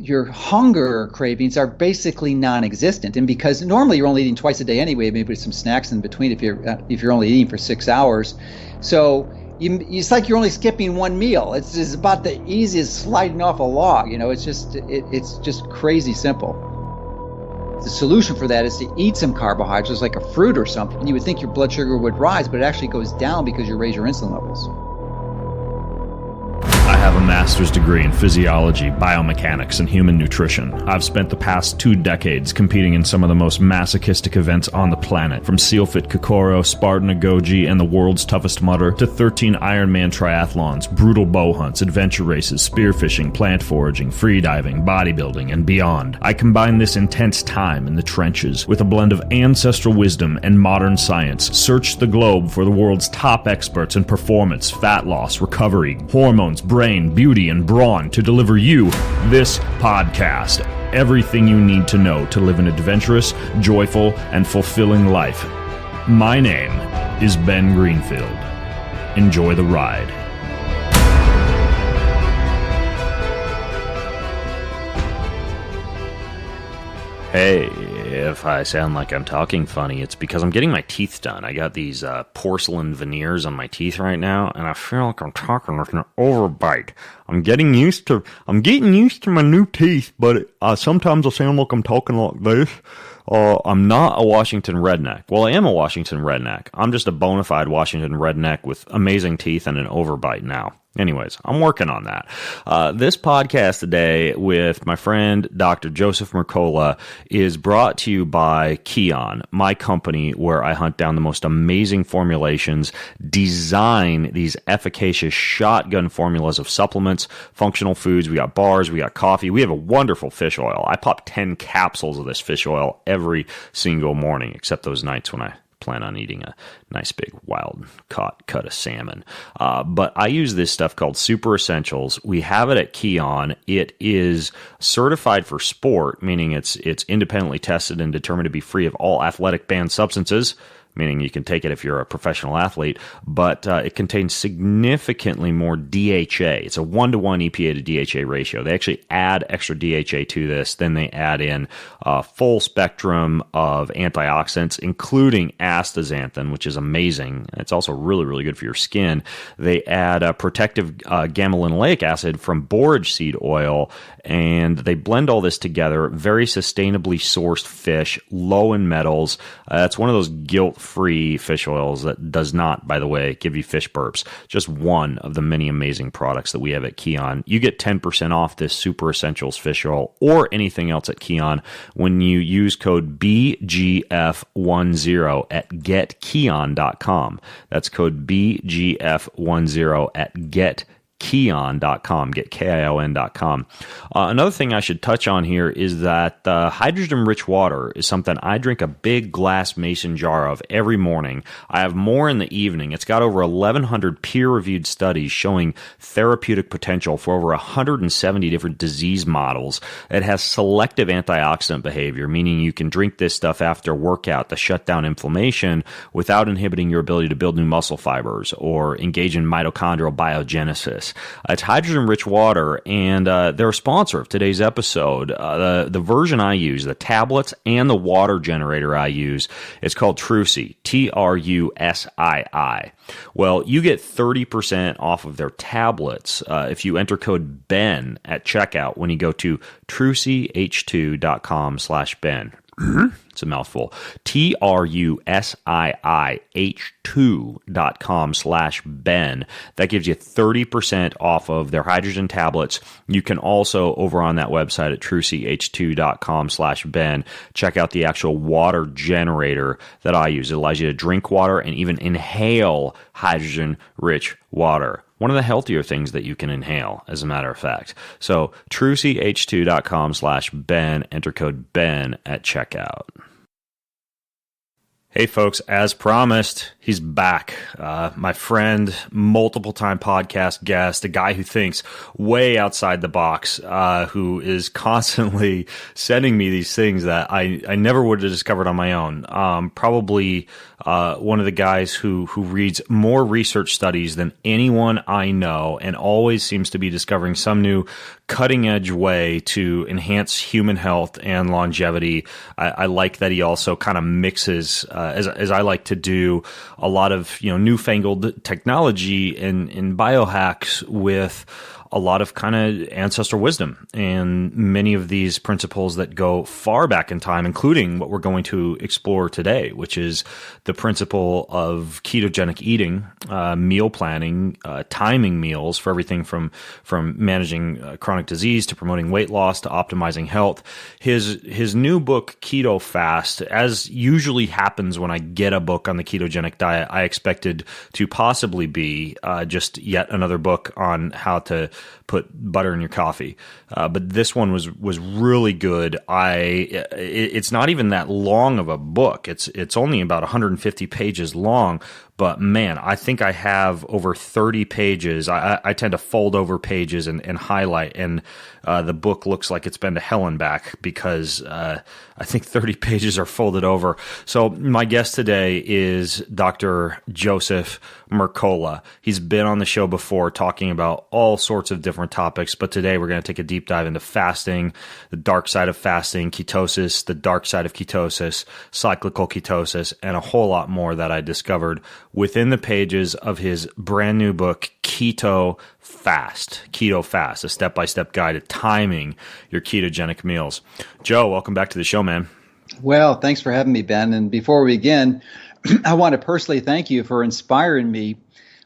your hunger cravings are basically non-existent. And because normally you're only eating twice a day anyway, maybe with some snacks in between if you're only eating for 6 hours. So it's like you're only skipping one meal. It's about the easiest sliding off a log. It's just crazy simple. The solution for that is to eat some carbohydrates like a fruit or something. You would think your blood sugar would rise, but it actually goes down because you raise your insulin levels. I have a master's degree in physiology, biomechanics, and human nutrition. I've spent the past 2 decades competing in some of the most masochistic events on the planet, from SealFit Kokoro, Spartan Agoge, and the world's toughest mudder, to 13 Ironman triathlons, brutal bow hunts, adventure races, spearfishing, plant foraging, freediving, bodybuilding, and beyond. I combine this intense time in the trenches with a blend of ancestral wisdom and modern science. Search the globe for the world's top experts in performance, fat loss, recovery, hormones, brain, beauty, and brawn to deliver you this podcast. Everything you need to know to live an adventurous, joyful, and fulfilling life. My name is Ben Greenfield. Enjoy the ride. Hey, if I sound like I'm talking funny, it's because I'm getting my teeth done. I got these porcelain veneers on my teeth right now, and I feel like I'm talking with an overbite. I'm getting used to my new teeth, but sometimes I sound like I'm talking like this. I'm not a Washington redneck. Well, I am a Washington redneck. I'm just a bona fide Washington redneck with amazing teeth and an overbite now. Anyways, I'm working on that. This podcast today with my friend Dr. Joseph Mercola is brought to you by Keon, my company where I hunt down the most amazing formulations, design these efficacious shotgun formulas of supplements, functional foods. We got bars, we got coffee. We have a wonderful fish oil. I pop 10 capsules of this fish oil every single morning, except those nights when I plan on eating a nice big wild caught cut of salmon. But I use this stuff called Super Essentials. We have it at Keon. It is certified for sport, meaning it's independently tested and determined to be free of all athletic banned substances, meaning you can take it if you're a professional athlete, but it contains significantly more DHA. It's a 1-to-1 EPA to DHA ratio. They actually add extra DHA to this. Then they add in a full spectrum of antioxidants, including astaxanthin, which is amazing. It's also really, really good for your skin. They add protective gamma-linoleic acid from borage seed oil, and they blend all this together. Very sustainably sourced fish, low in metals. It's one of those guilt-free fish oils that does not, by the way, give you fish burps. Just one of the many amazing products that we have at Keon. You get 10% off this Super Essentials fish oil or anything else at Keon when you use code BGF10 at getkeon.com. That's code BGF10 at getkeon.com. Get KION.com. Another thing I should touch on here is that hydrogen-rich water is something I drink a big glass mason jar of every morning. I have more in the evening. It's got over 1,100 peer-reviewed studies showing therapeutic potential for over 170 different disease models. It has selective antioxidant behavior, meaning you can drink this stuff after workout to shut down inflammation without inhibiting your ability to build new muscle fibers or engage in mitochondrial biogenesis. It's hydrogen-rich water, and they're a sponsor of today's episode. The version I use, the tablets and the water generator I use, it's called Trusii, Trusii. Well, you get 30% off of their tablets if you enter code BEN at checkout when you go to TrusiiH2.com/Ben. It's a mouthful. TRUSIIH2.com/Ben. That gives you 30% off of their hydrogen tablets. You can also, over on that website at TrusiiH2.com/Ben, check out the actual water generator that I use. It allows you to drink water and even inhale hydrogen-rich water. One of the healthier things that you can inhale, as a matter of fact. So, TrusiiH2.com/Ben, enter code BEN at checkout. Hey folks, as promised, he's back. My friend, multiple time podcast guest, a guy who thinks way outside the box, who is constantly sending me these things that I never would have discovered on my own. Probably one of the guys who reads more research studies than anyone I know and always seems to be discovering some new cutting edge way to enhance human health and longevity. I like that he also kind of mixes, as I like to do, a lot of newfangled technology and biohacks with a lot of kind of ancestral wisdom and many of these principles that go far back in time, including what we're going to explore today, which is the principle of ketogenic eating, meal planning, timing meals for everything from managing chronic disease to promoting weight loss to optimizing health. His new book, KetoFast, as usually happens when I get a book on the ketogenic diet, I expected to possibly be just yet another book on how to put butter in your coffee. But this one was really good. It's not even that long of a book. It's only about 150 pages long. But man, I think I have over 30 pages. I tend to fold over pages and highlight, and the book looks like it's been to hell and back because I think 30 pages are folded over. So my guest today is Dr. Joseph Mercola. He's been on the show before talking about all sorts of different topics, but today we're going to take a deep dive into fasting, the dark side of fasting, ketosis, the dark side of ketosis, cyclical ketosis, and a whole lot more that I discovered within the pages of his brand new book, KetoFast, a step-by-step guide to timing your ketogenic meals. Joe, welcome back to the show, man. Well, thanks for having me, Ben. And before we begin, I want to personally thank you for inspiring me.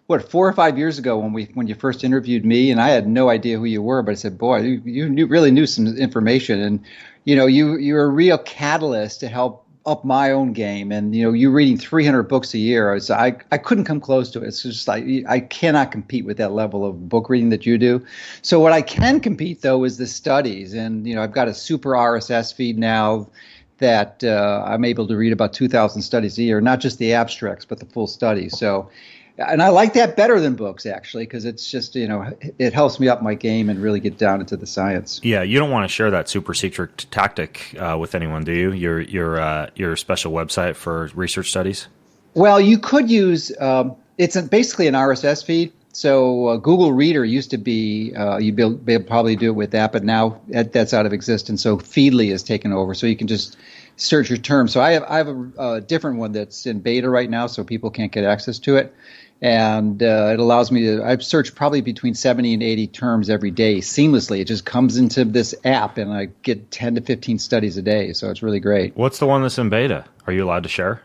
4 or 5 years ago when you first interviewed me, and I had no idea who you were, but I said, boy, you really knew some information, and you're a real catalyst to help up my own game. And you reading 300 books a year, I couldn't come close to it. It's just like I cannot compete with that level of book reading that you do. So what I can compete though is the studies, and I've got a super RSS feed now that I'm able to read about 2,000 studies a year, not just the abstracts, but the full study. So, and I like that better than books, actually, because it's just, it helps me up my game and really get down into the science. Yeah, you don't want to share that super secret tactic with anyone, do you? Your special website for research studies? Well, you could use, it's basically an RSS feed. So Google Reader used to be, you'd be able to probably do it with that, but now that's out of existence. So Feedly has taken over. So you can just search your term. So I have a different one that's in beta right now, so people can't get access to it. And it allows me to, I've searched probably between 70 and 80 terms every day seamlessly. It just comes into this app, and I get 10 to 15 studies a day. So it's really great. What's the one that's in beta? Are you allowed to share?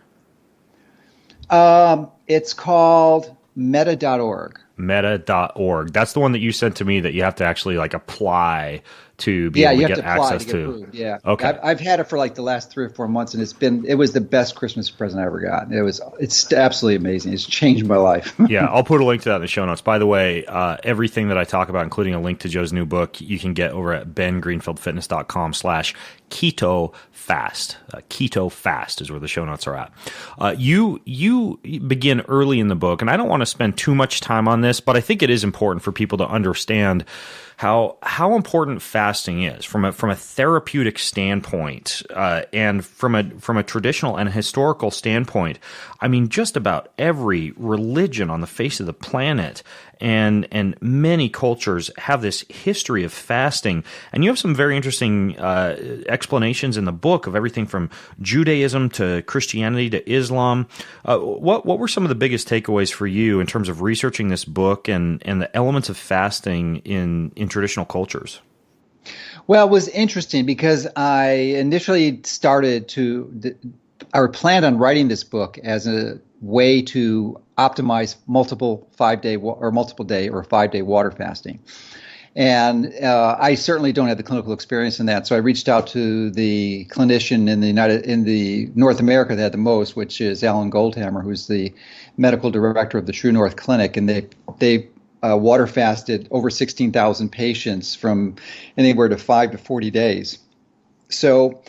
It's called meta.org. Meta.org. That's the one that you sent to me that you have to actually apply to be able to get access to. Yeah. Okay. I've had it for the last 3 or 4 months, and it was the best Christmas present I ever got. It's absolutely amazing. It's changed my life. Yeah, I'll put a link to that in the show notes. By the way, everything that I talk about, including a link to Joe's new book, you can get over at bengreenfieldfitness.com/KetoFast. KetoFast is where the show notes are at. You begin early in the book, and I don't want to spend too much time on this, but I think it is important for people to understand how important fasting is from a therapeutic standpoint, and from a traditional and historical standpoint. I mean, just about every religion on the face of the planet and many cultures have this history of fasting. And you have some very interesting explanations in the book of everything from Judaism to Christianity to Islam. What were some of the biggest takeaways for you in terms of researching this book and the elements of fasting in traditional cultures? Well, it was interesting because I initially I planned on writing this book as a way to optimize multiple 5-day or 5-day water fasting. And I certainly don't have the clinical experience in that. So I reached out to the clinician in the North America that had the most, which is Alan Goldhammer, who's the medical director of the TrueNorth Clinic. And they water fasted over 16,000 patients from anywhere to 5 to 40 days. So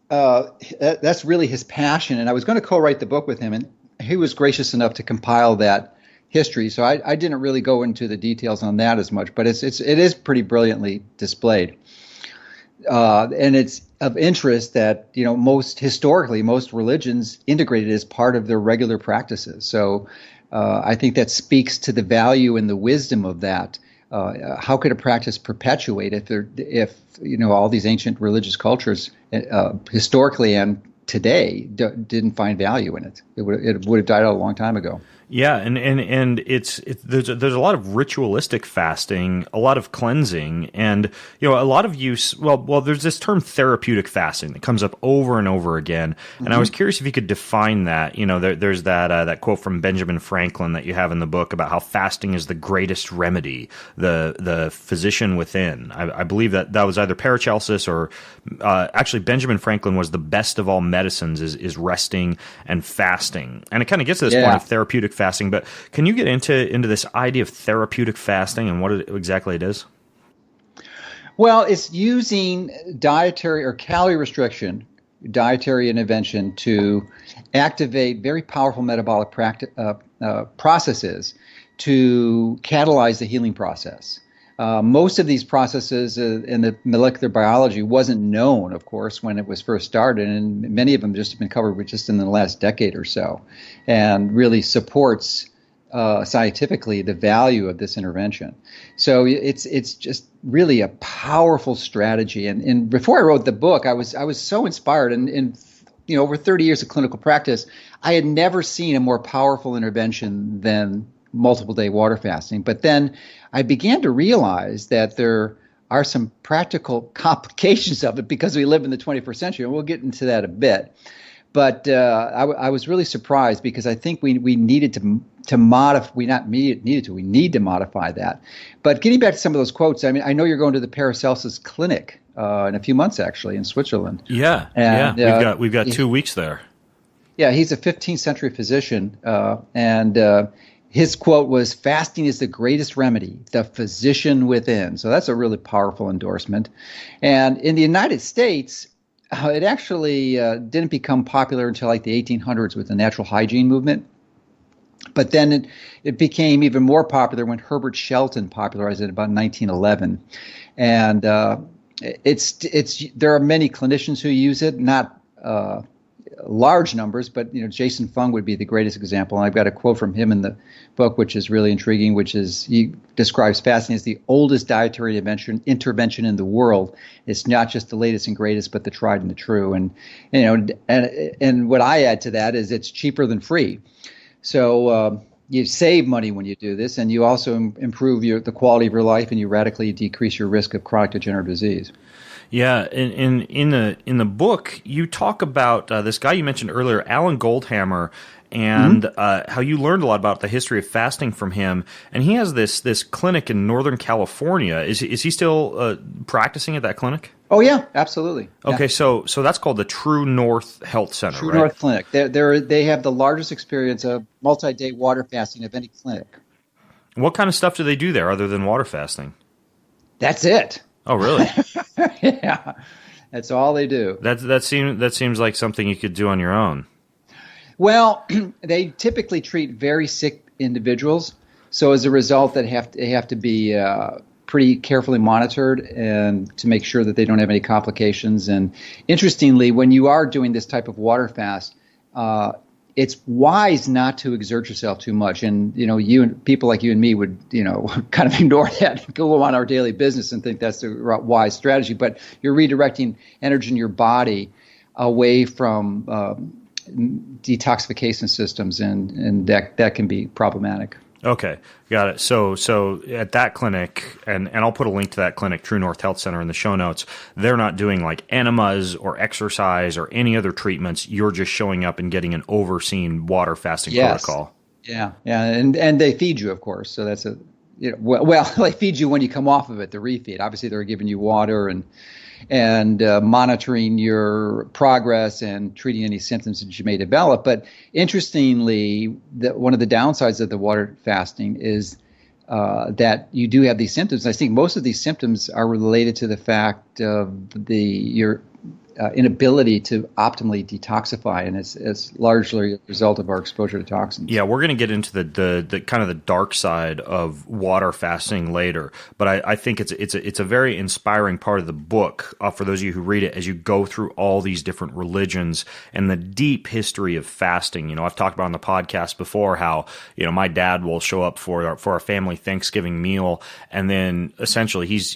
That's really his passion. And I was going to co-write the book with him, and he was gracious enough to compile that history. So I didn't really go into the details on that as much, but it is pretty brilliantly displayed. And it's of interest that, most religions integrate it as part of their regular practices. So I think that speaks to the value and the wisdom of that. How could a practice perpetuate if all these ancient religious cultures historically and today didn't find value in it? It would have died out a long time ago. Yeah, and there's a lot of ritualistic fasting, a lot of cleansing, and a lot of use. Well, there's this term therapeutic fasting that comes up over and over again, and I was curious if you could define that. There's that quote from Benjamin Franklin that you have in the book about how fasting is the greatest remedy, the physician within. I believe that was either Paracelsus or actually Benjamin Franklin was the best of all medicines is resting and fasting, and it kind of gets to this point of therapeutic fasting. But can you get into this idea of therapeutic fasting and what exactly it is? Well, it's using dietary or calorie restriction, dietary intervention to activate very powerful metabolic processes to catalyze the healing process. Most of these processes in the molecular biology wasn't known, of course, when it was first started, and many of them just have been covered just in the last decade or so, and really supports scientifically the value of this intervention. So it's just really a powerful strategy. And before I wrote the book, I was so inspired, and in over 30 years of clinical practice, I had never seen a more powerful intervention than multiple day water fasting. But then I began to realize that there are some practical complications of it because we live in the 21st century, and we'll get into that a bit. But I was really surprised because I think we needed to modify. We need to modify that. But getting back to some of those quotes, I mean, I know you're going to the Paracelsus Clinic in a few months, actually, in Switzerland. Yeah, and, we've got 2 weeks there. Yeah, he's a 15th century physician, and his quote was, "Fasting is the greatest remedy, the physician within." So that's a really powerful endorsement. And in the United States, it actually didn't become popular until like the 1800s with the natural hygiene movement. But then it became even more popular when Herbert Shelton popularized it about 1911. And there are many clinicians who use it, not large numbers, but Jason Fung would be the greatest example. And I've got a quote from him in the book, which is really intriguing, which is he describes fasting as the oldest dietary intervention in the world. It's not just the latest and greatest, but the tried and the true. And what I add to that is it's cheaper than free. So you save money when you do this, and you also improve the quality of your life, and you radically decrease your risk of chronic degenerative disease. Yeah, in the book, you talk about this guy you mentioned earlier, Alan Goldhammer, and how you learned a lot about the history of fasting from him. And he has this clinic in Northern California. Is he still practicing at that clinic? Oh yeah, absolutely. Okay, yeah. so that's called the TrueNorth Health Center, TrueNorth right? Clinic. They have the largest experience of multi-day water fasting of any clinic. What kind of stuff do they do there other than water fasting? That's it. Oh, really? Yeah, that's all they do. That seems like something you could do on your own. Well, they typically treat very sick individuals, so as a result, they have to be pretty carefully monitored and to make sure that they don't have any complications. And interestingly, when you are doing this type of water fast, it's wise not to exert yourself too much. And you and people like you and me would kind of ignore that and go on our daily business and think that's the wise strategy. But you're redirecting energy in your body away from detoxification systems, and that can be problematic. Okay, got it. So at that clinic, and I'll put a link to that clinic, TrueNorth Health Center, in the show notes. They're not doing like enemas or exercise or any other treatments. You're just showing up and getting an overseen water fasting protocol. Yeah, and they feed you, of course. So that's well, they feed you when you come off of it, the refeed. Obviously, they're giving you water and monitoring your progress and treating any symptoms that you may develop. But interestingly, one of the downsides of the water fasting is that you do have these symptoms. I think most of these symptoms are related to the fact of your inability to optimally detoxify, and it's largely a result of our exposure to toxins. Yeah, we're going to get into the kind of the dark side of water fasting later, but I think it's a very inspiring part of the book for those of you who read it as you go through all these different religions and the deep history of fasting. I've talked about on the podcast before how my dad will show up for our family Thanksgiving meal, and then essentially he's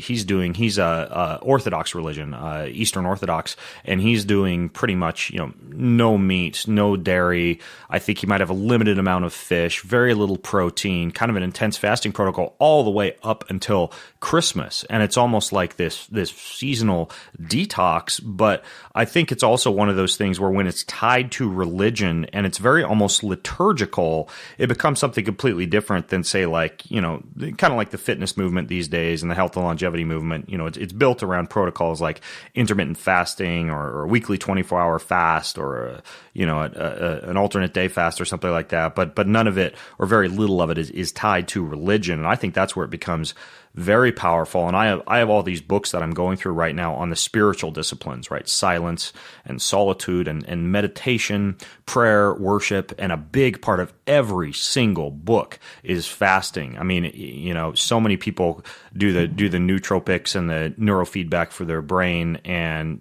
a Orthodox religion, Eastern Orthodox, and he's doing pretty much no meat, no dairy. I think he might have a limited amount of fish, very little protein, kind of an intense fasting protocol all the way up until Christmas. And it's almost like this seasonal detox, but I think it's also one of those things where when it's tied to religion and it's very almost liturgical, it becomes something completely different than, say, like, kind of like the fitness movement these days and the health and longevity movement. It's built around protocols like intermittent fasting or a weekly 24-hour fast or an alternate day fast or something like that. But none of it, or very little of it, is tied to religion. And I think that's where it becomes very powerful. And I have all these books that I'm going through right now on the spiritual disciplines, right? Silence and solitude and meditation, prayer, worship, and a big part of every single book is fasting. I mean, so many people do the nootropics and the neurofeedback for their brain and,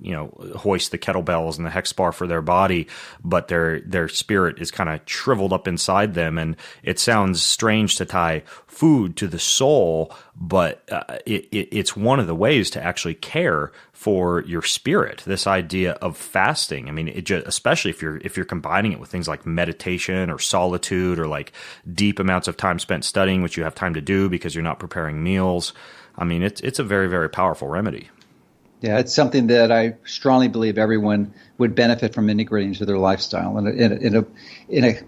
hoist the kettlebells and the hex bar for their body, but their spirit is kind of shriveled up inside them. And it sounds strange to tie food to the soul, but it's one of the ways to actually care for your spirit. This idea of fasting. I mean, especially if you're combining it with things like meditation or solitude or like deep amounts of time spent studying, which you have time to do because you're not preparing meals. I mean, it's a very, very powerful remedy. Yeah, it's something that I strongly believe everyone would benefit from integrating into their lifestyle in a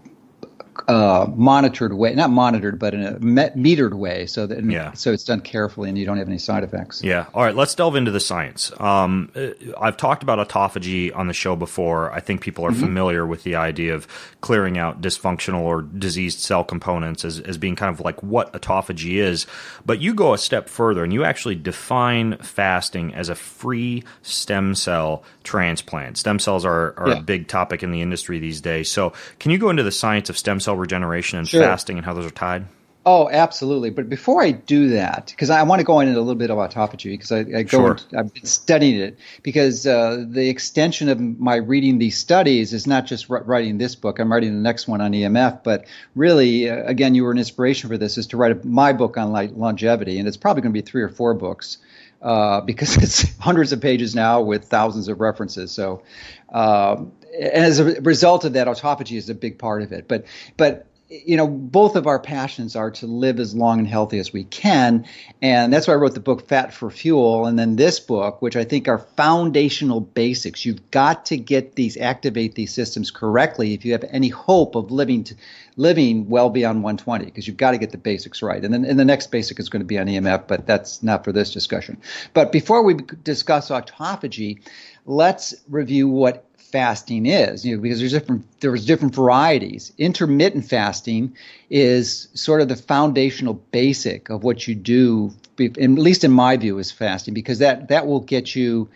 monitored way, not monitored, but in a metered way, so it's done carefully and you don't have any side effects. Yeah. All right. Let's delve into the science. I've talked about autophagy on the show before. I think people are familiar with the idea of clearing out dysfunctional or diseased cell components as being kind of like what autophagy is. But you go a step further and you actually define fasting as a free stem cell transplant. Stem cells are a big topic in the industry these days. So can you go into the science of stem cell regeneration and fasting and how those are tied? Oh, absolutely. But before I do that, because I want to go into a little bit of autophagy, because I've been studying it, because the extension of my reading these studies is not just writing this book. I'm writing the next one on EMF, but really, again, you were an inspiration for this, is to write my book on longevity, and it's probably going to be 3 or 4 books. Because it's hundreds of pages now with thousands of references. So, and as a result of that, autophagy is a big part of it. But both of our passions are to live as long and healthy as we can, and that's why I wrote the book Fat for Fuel, and then this book, which I think are foundational basics. You've got to activate these systems correctly if you have any hope of living well beyond 120, because you've got to get the basics right. And then the next basic is going to be on EMF, but that's not for this discussion. But before we discuss autophagy, let's review what fasting is, because there's different varieties. Intermittent fasting is sort of the foundational basic of what you do, at least in my view, is fasting, because that will get you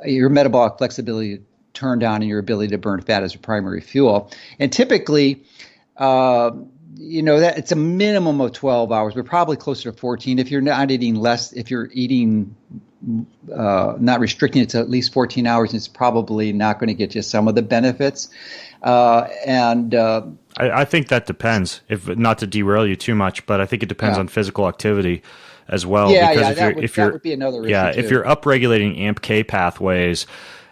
your metabolic flexibility turned on and your ability to burn fat as a primary fuel. And typically, that it's a minimum of 12 hours, but probably closer to 14 if you're not eating less. If you're eating, not restricting it to at least 14 hours, it's probably not going to get you some of the benefits. I think that depends. If not to derail you too much, but I think it depends on physical activity as well. Yeah, that would be another issue. Yeah, if you're upregulating AMP-k pathways,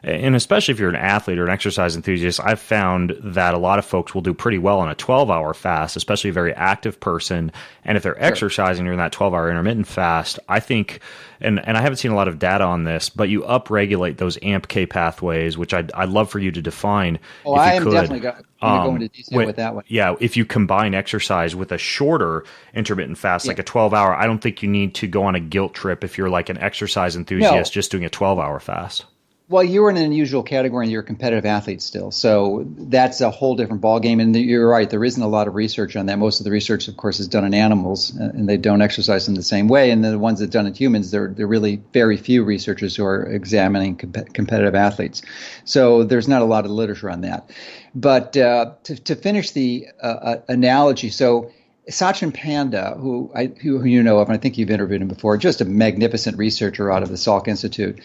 and especially if you're an athlete or an exercise enthusiast, I've found that a lot of folks will do pretty well on a 12-hour fast, especially a very active person. And if they're exercising during that 12-hour intermittent fast, I think, and I haven't seen a lot of data on this, but you upregulate those AMP-k pathways, which I'd love for you to define. Oh, I am definitely going to go into detail with that one. Yeah, if you combine exercise with a shorter intermittent fast, like a 12-hour, I don't think you need to go on a guilt trip if you're like an exercise enthusiast just doing a 12-hour fast. Well, you're in an unusual category and you're a competitive athlete still. So that's a whole different ballgame. And you're right, there isn't a lot of research on that. Most of the research, of course, is done in animals and they don't exercise in the same way. And the ones that are done in humans, there are really very few researchers who are examining competitive athletes. So there's not a lot of literature on that. But to finish the analogy, so Satchin Panda, who you know of, and I think you've interviewed him before, just a magnificent researcher out of the Salk Institute.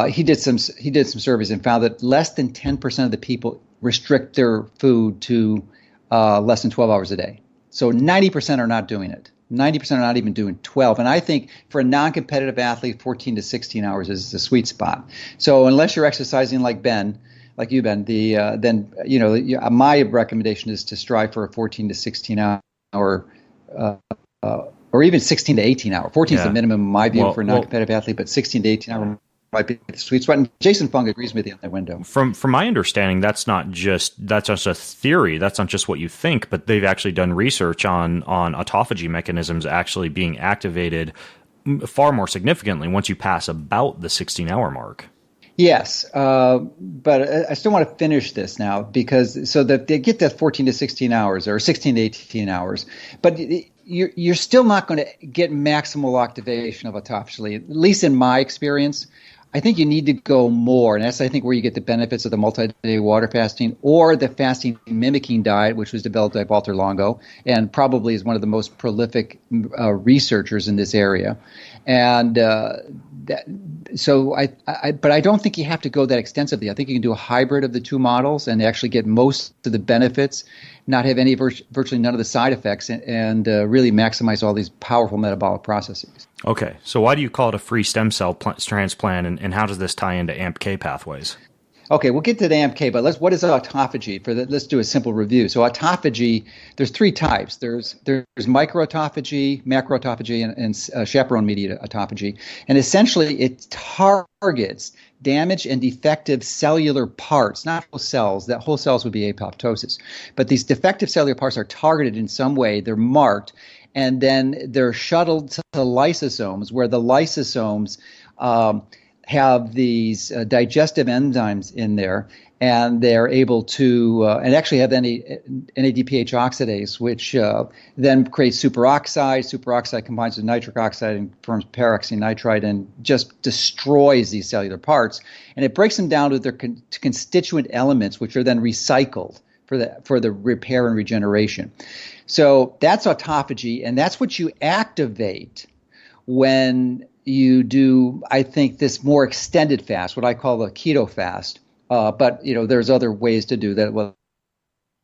He did some surveys and found that less than 10% of the people restrict their food to less than 12 hours a day. So 90% are not doing it. 90% are not even doing 12. And I think for a non-competitive athlete, 14 to 16 hours is the sweet spot. So unless you're exercising like Ben, like you, Ben, then my recommendation is to strive for a 14 to 16 hour or even 16 to 18 hour. 14 is the minimum in my view for a non-competitive athlete, but 16 to 18 hour might be the sweet spot. And Jason Fung agrees with me on that window. From my understanding, that's not just a theory. That's not just what you think, but they've actually done research on autophagy mechanisms actually being activated far more significantly once you pass about the 16-hour mark. Yes, but I still want to finish this now so that they get that 14 to 16 hours or 16 to 18 hours, but you're still not going to get maximal activation of autophagy, at least in my experience. I think you need to go more, and that's, I think, where you get the benefits of the multi-day water fasting or the fasting mimicking diet, which was developed by Walter Longo and probably is one of the most prolific researchers in this area. And but I don't think you have to go that extensively. I think you can do a hybrid of the two models and actually get most of the benefits, not have any virtually none of the side effects, and really maximize all these powerful metabolic processes. Okay, so why do you call it a free stem cell transplant, and how does this tie into AMP-k pathways? Okay, we'll get to the AMP-k, but what is autophagy? Let's do a simple review. So autophagy, there's three types. There's microautophagy, macroautophagy, and chaperone-mediated autophagy. And essentially, it targets damaged and defective cellular parts, not whole cells. That whole cells would be apoptosis. But these defective cellular parts are targeted in some way. They're marked, and then they're shuttled to lysosomes, where the lysosomes have these digestive enzymes in there, and they're able to and actually have NADPH oxidase, which then creates superoxide. Superoxide combines with nitric oxide and forms peroxynitrite and just destroys these cellular parts. And it breaks them down to their constituent elements, which are then recycled for the repair and regeneration. So that's autophagy, and that's what you activate when you do, I think, this more extended fast, what I call the KetoFast. But there's other ways to do that. Well,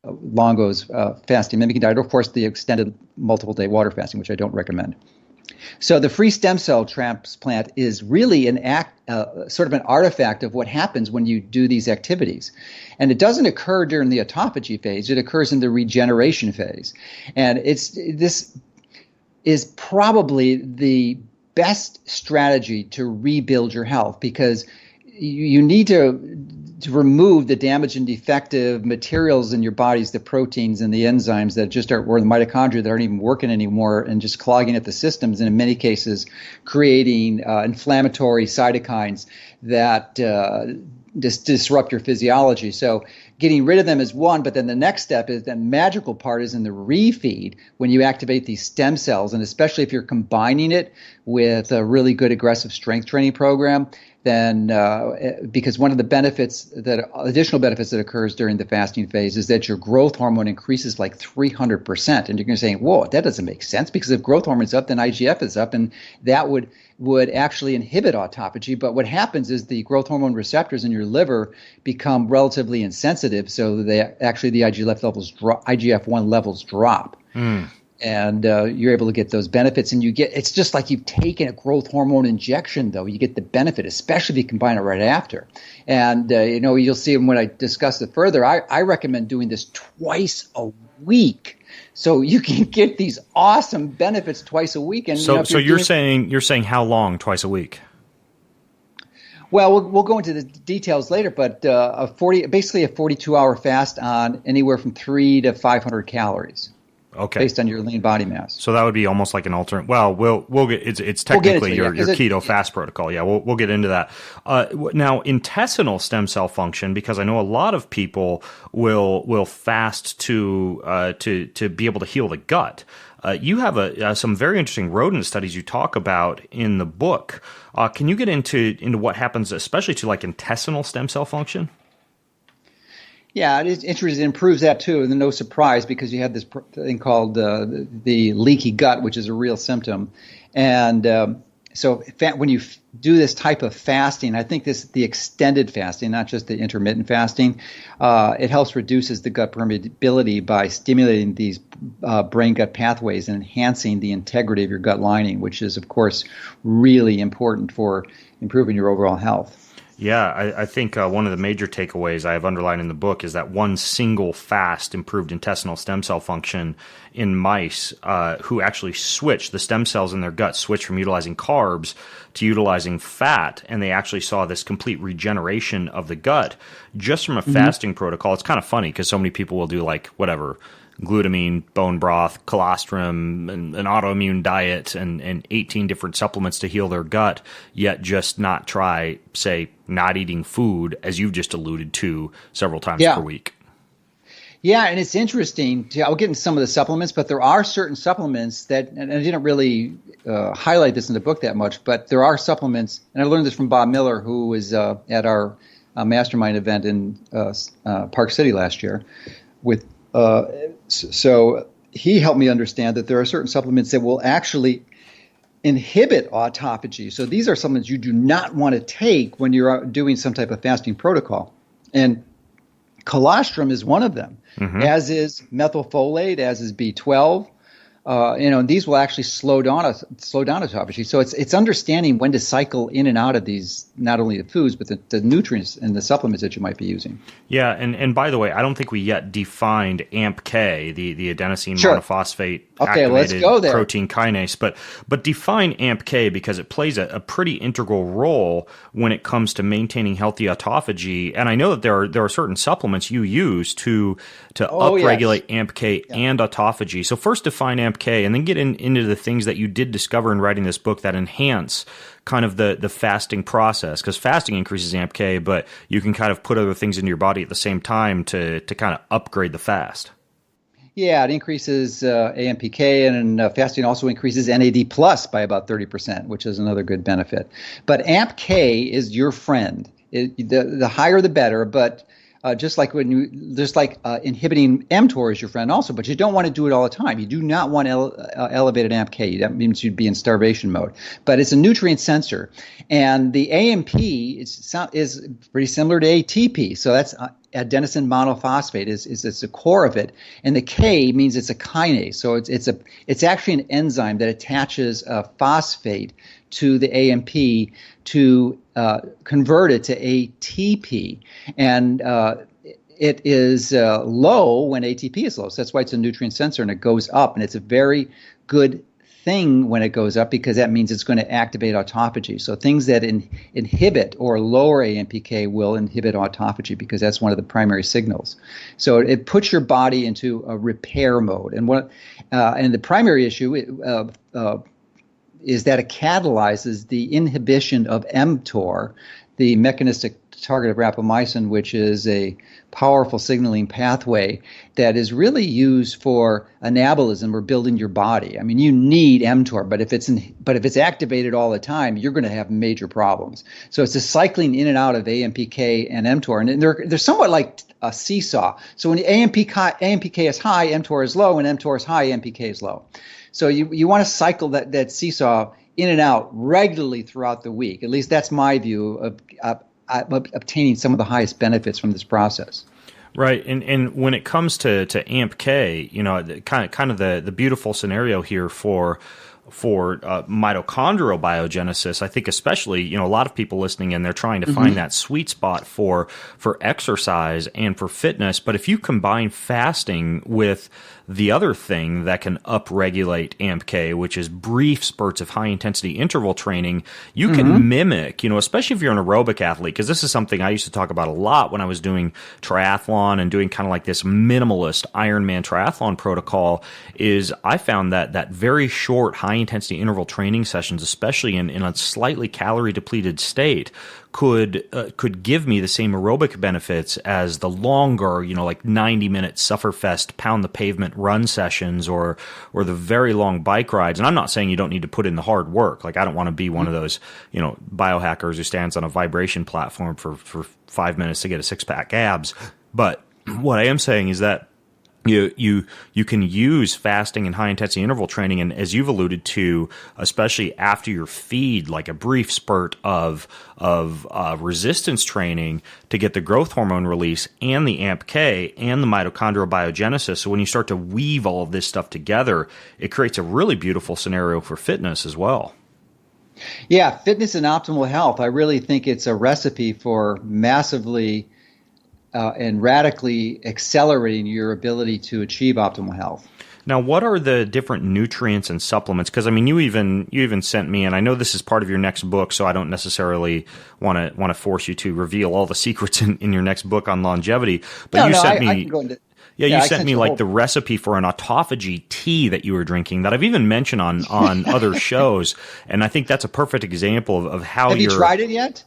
Longo's fasting mimicking diet, or of course the extended multiple day water fasting, which I don't recommend. So the free stem cell transplant is really sort of an artifact of what happens when you do these activities. And it doesn't occur during the autophagy phase, it occurs in the regeneration phase. And this is probably the best strategy to rebuild your health, because you need to remove the damaged and defective materials in your bodies, the proteins and the enzymes that just are, or the mitochondria that aren't even working anymore and just clogging up the systems, and in many cases creating inflammatory cytokines that disrupt your physiology. So getting rid of them is one, but then the next step is, the magical part is in the refeed, when you activate these stem cells, and especially if you're combining it with a really good aggressive strength training program, then because one of the additional benefits that occurs during the fasting phase is that your growth hormone increases like 300%. And you're going to say, whoa, that doesn't make sense, because if growth hormone is up, then IGF is up, and that would actually inhibit autophagy. But what happens is the growth hormone receptors in your liver become relatively insensitive, so the IGF-1 levels drop. And you're able to get those benefits, and it's just like you've taken a growth hormone injection, though. You get the benefit, especially if you combine it right after. And you'll see when I discuss it further, I recommend doing this twice a week, so you can get these awesome benefits twice a week. And so you're saying how long twice a week? Well, we'll go into the details later, but basically a 42-hour fast on anywhere from 300 to 500 calories. Okay. Based on your lean body mass. So that would be almost like an alternate. Well, we'll get it's technically your keto fast protocol. Yeah, we'll get into that. Now, intestinal stem cell function, because I know a lot of people will fast to be able to heal the gut. You have some very interesting rodent studies you talk about in the book. Can you get into what happens, especially to like intestinal stem cell function? Yeah, it is interesting. It improves that too, and no surprise because you have this thing called the leaky gut, which is a real symptom. And so when you do this type of fasting, I think the extended fasting, not just the intermittent fasting, it helps reduces the gut permeability by stimulating these brain-gut pathways and enhancing the integrity of your gut lining, which is, of course, really important for improving your overall health. Yeah, I think one of the major takeaways I have underlined in the book is that one single fast improved intestinal stem cell function in mice who actually switched, the stem cells in their gut switched from utilizing carbs to utilizing fat, and they actually saw this complete regeneration of the gut just from a fasting protocol. It's kind of funny because so many people will do like whatever, glutamine, bone broth, colostrum, and an autoimmune diet, and 18 different supplements to heal their gut, yet just not try, say, not eating food, as you've just alluded to several times per week. Yeah, and it's interesting. I'll get into some of the supplements, but there are certain supplements that, and I didn't really highlight this in the book that much, but there are supplements, and I learned this from Bob Miller, who was at our mastermind event in Park City last year with so he helped me understand that there are certain supplements that will actually inhibit autophagy. So these are supplements you do not want to take when you're doing some type of fasting protocol. And colostrum is one of them, as is methylfolate, as is B12. And these will actually slow down autophagy. So it's understanding when to cycle in and out of these, not only the foods, but the nutrients and the supplements that you might be using. Yeah, and by the way, I don't think we yet defined AMP-k, the adenosine monophosphate activated protein kinase, but define AMP-k because it plays a pretty integral role when it comes to maintaining healthy autophagy. And I know that there are certain supplements you use to upregulate AMP-k and autophagy. So first define AMP-k and then get into the things that you did discover in writing this book that enhance kind of the fasting process, because fasting increases AMP-k, but you can kind of put other things into your body at the same time to kind of upgrade the fast. Yeah, it increases AMP-k, and fasting also increases NAD plus by about 30%, which is another good benefit. But AMP-k is your friend. The higher the better, but just like inhibiting mTOR is your friend also, but you don't want to do it all the time. You do not want elevated AMP-k. That means you'd be in starvation mode. But it's a nutrient sensor, and the AMP is pretty similar to ATP. So that's adenosine monophosphate is the core of it, and the K means it's a kinase. So it's actually an enzyme that attaches a phosphate to the AMP to convert it to ATP, and it is low when ATP is low. So that's why it's a nutrient sensor, and it goes up, and it's a very good thing when it goes up because that means it's going to activate autophagy. So things that inhibit or lower AMP-k will inhibit autophagy because that's one of the primary signals. So it puts your body into a repair mode, and the primary issue is that it catalyzes the inhibition of mTOR, the mechanistic target of rapamycin, which is a powerful signaling pathway that is really used for anabolism or building your body. I mean, you need mTOR, but if it's activated all the time, you're going to have major problems. So it's a cycling in and out of AMP-k and mTOR, and they're somewhat like a seesaw. So when AMP-k is high, mTOR is low. When mTOR is high, AMP-k is low. So you want to cycle that seesaw in and out regularly throughout the week. At least that's my view of obtaining some of the highest benefits from this process. Right, and when it comes to AMP-k, kind of the beautiful scenario here for mitochondrial biogenesis. I think especially, a lot of people listening in, they're trying to find that sweet spot for exercise and for fitness. But if you combine fasting with the other thing that can upregulate AMP-k, which is brief spurts of high-intensity interval training, you can mimic, especially if you're an aerobic athlete, because this is something I used to talk about a lot when I was doing triathlon and doing kind of like this minimalist Ironman triathlon protocol, is I found that very short high-intensity interval training sessions, especially in a slightly calorie-depleted state, could give me the same aerobic benefits as the longer, like 90-minute sufferfest pound the pavement run sessions or the very long bike rides. And I'm not saying you don't need to put in the hard work. Like, I don't want to be one of those, biohackers who stands on a vibration platform for 5 minutes to get a six-pack abs. But what I am saying is that you can use fasting and high intensity interval training, and as you've alluded to, especially after your feed, like a brief spurt of resistance training to get the growth hormone release and the AMP-k and the mitochondrial biogenesis. So when you start to weave all of this stuff together, it creates a really beautiful scenario for fitness as well. Yeah, fitness and optimal health. I really think it's a recipe for massively and radically accelerating your ability to achieve optimal health. Now, what are the different nutrients and supplements? Because you even sent me, and I know this is part of your next book, so I don't necessarily want to force you to reveal all the secrets in your next book on longevity. But you sent me. I can go into. You sent me like the recipe for an autophagy tea that you were drinking that I've even mentioned on other shows, and I think that's a perfect example of how Have you tried it yet?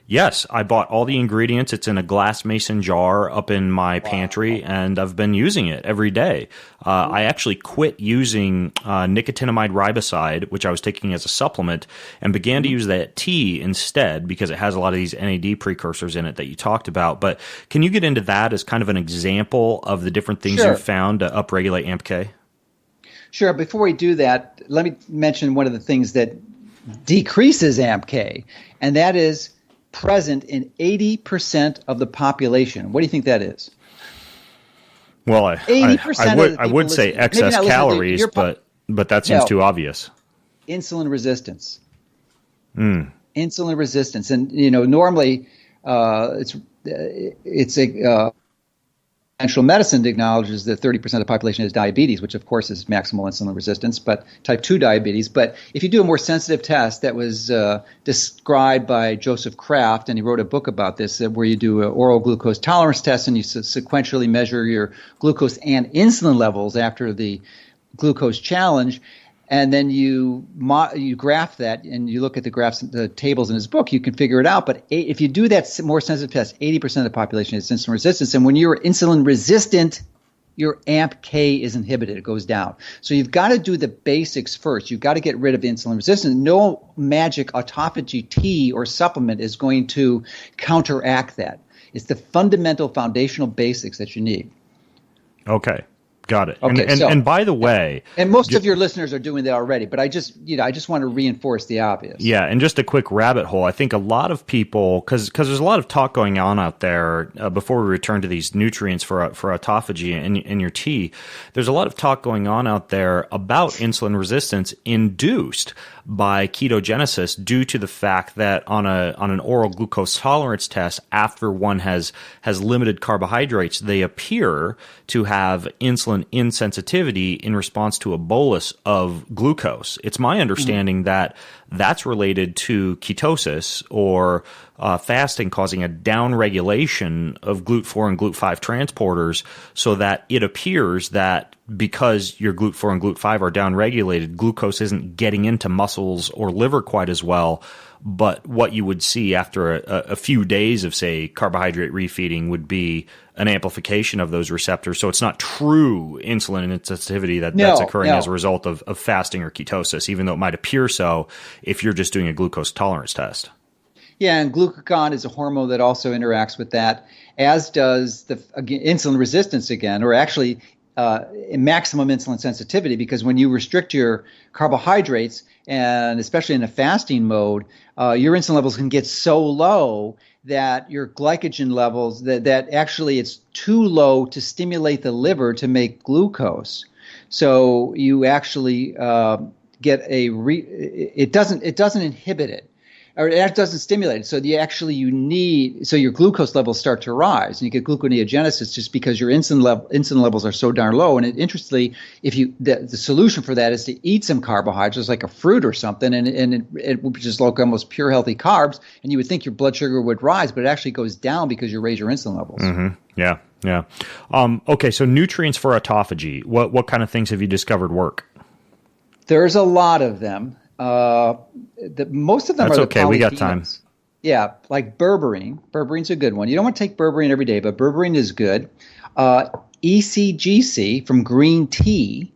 Yes, I bought all the ingredients. It's in a glass mason jar up in my pantry, and I've been using it every day. I actually quit using nicotinamide riboside, which I was taking as a supplement, and began to use that tea instead because it has a lot of these NAD precursors in it that you talked about. But can you get into that as kind of an example of the different things you've found to upregulate AMP-k? Sure. Before we do that, let me mention one of the things that decreases AMP-k, and that is present in 80% of the population. What do you think that is? Well, I would say excess calories, but that seems too obvious. Insulin resistance. Insulin resistance, and normally it's a conventional medicine acknowledges that 30% of the population has diabetes, which of course is maximal insulin resistance, but type 2 diabetes. But if you do a more sensitive test that was described by Joseph Kraft, and he wrote a book about this, where you do an oral glucose tolerance test and you sequentially measure your glucose and insulin levels after the glucose challenge, and then you graph that and you look at the graphs, the tables in his book, you can figure it out. But if you do that more sensitive test, 80% of the population has insulin resistance. And when you're insulin resistant, your AMP-k is inhibited. It goes down. So you've got to do the basics first. You've got to get rid of insulin resistance. No magic autophagy tea or supplement is going to counteract that. It's the fundamental foundational basics that you need. Okay. Got it. Okay, and by the way, and most of your listeners are doing that already, but I just want to reinforce the obvious. Yeah, and just a quick rabbit hole. I think a lot of people, because there's a lot of talk going on out there before we return to these nutrients for autophagy in your tea. There's a lot of talk going on out there about insulin resistance induced by ketogenesis due to the fact that on an oral glucose tolerance test, after one has limited carbohydrates, they appear to have insulin insensitivity in response to a bolus of glucose. It's my understanding that that's related to ketosis or fasting causing a downregulation of GLUT4 and GLUT5 transporters, so that it appears that because your GLUT4 and GLUT5 are downregulated, glucose isn't getting into muscles or liver quite as well. But what you would see after a few days of, say, carbohydrate refeeding would be an amplification of those receptors. So it's not true insulin insensitivity that's occurring as a result of fasting or ketosis, even though it might appear so if you're just doing a glucose tolerance test. Yeah, and glucagon is a hormone that also interacts with that, as does insulin resistance again, or actually maximum insulin sensitivity, because when you restrict your carbohydrates, and especially in a fasting mode, your insulin levels can get so low that your glycogen levels, that actually it's too low to stimulate the liver to make glucose. So you actually get it doesn't inhibit it, or it doesn't stimulate it. So so your glucose levels start to rise, and you get gluconeogenesis just because your insulin levels are so darn low. And interestingly, the solution for that is to eat some carbohydrates like a fruit or something, and it would be just like almost pure healthy carbs, and you would think your blood sugar would rise, but it actually goes down because you raise your insulin levels. Mm-hmm. Yeah. Yeah. Okay. So nutrients for autophagy. What kind of things have you discovered work? There's a lot of them. Most of them That's are okay. We got time. Yeah, like berberine. Berberine's a good one. You don't want to take berberine every day, but berberine is good. ECGC from green tea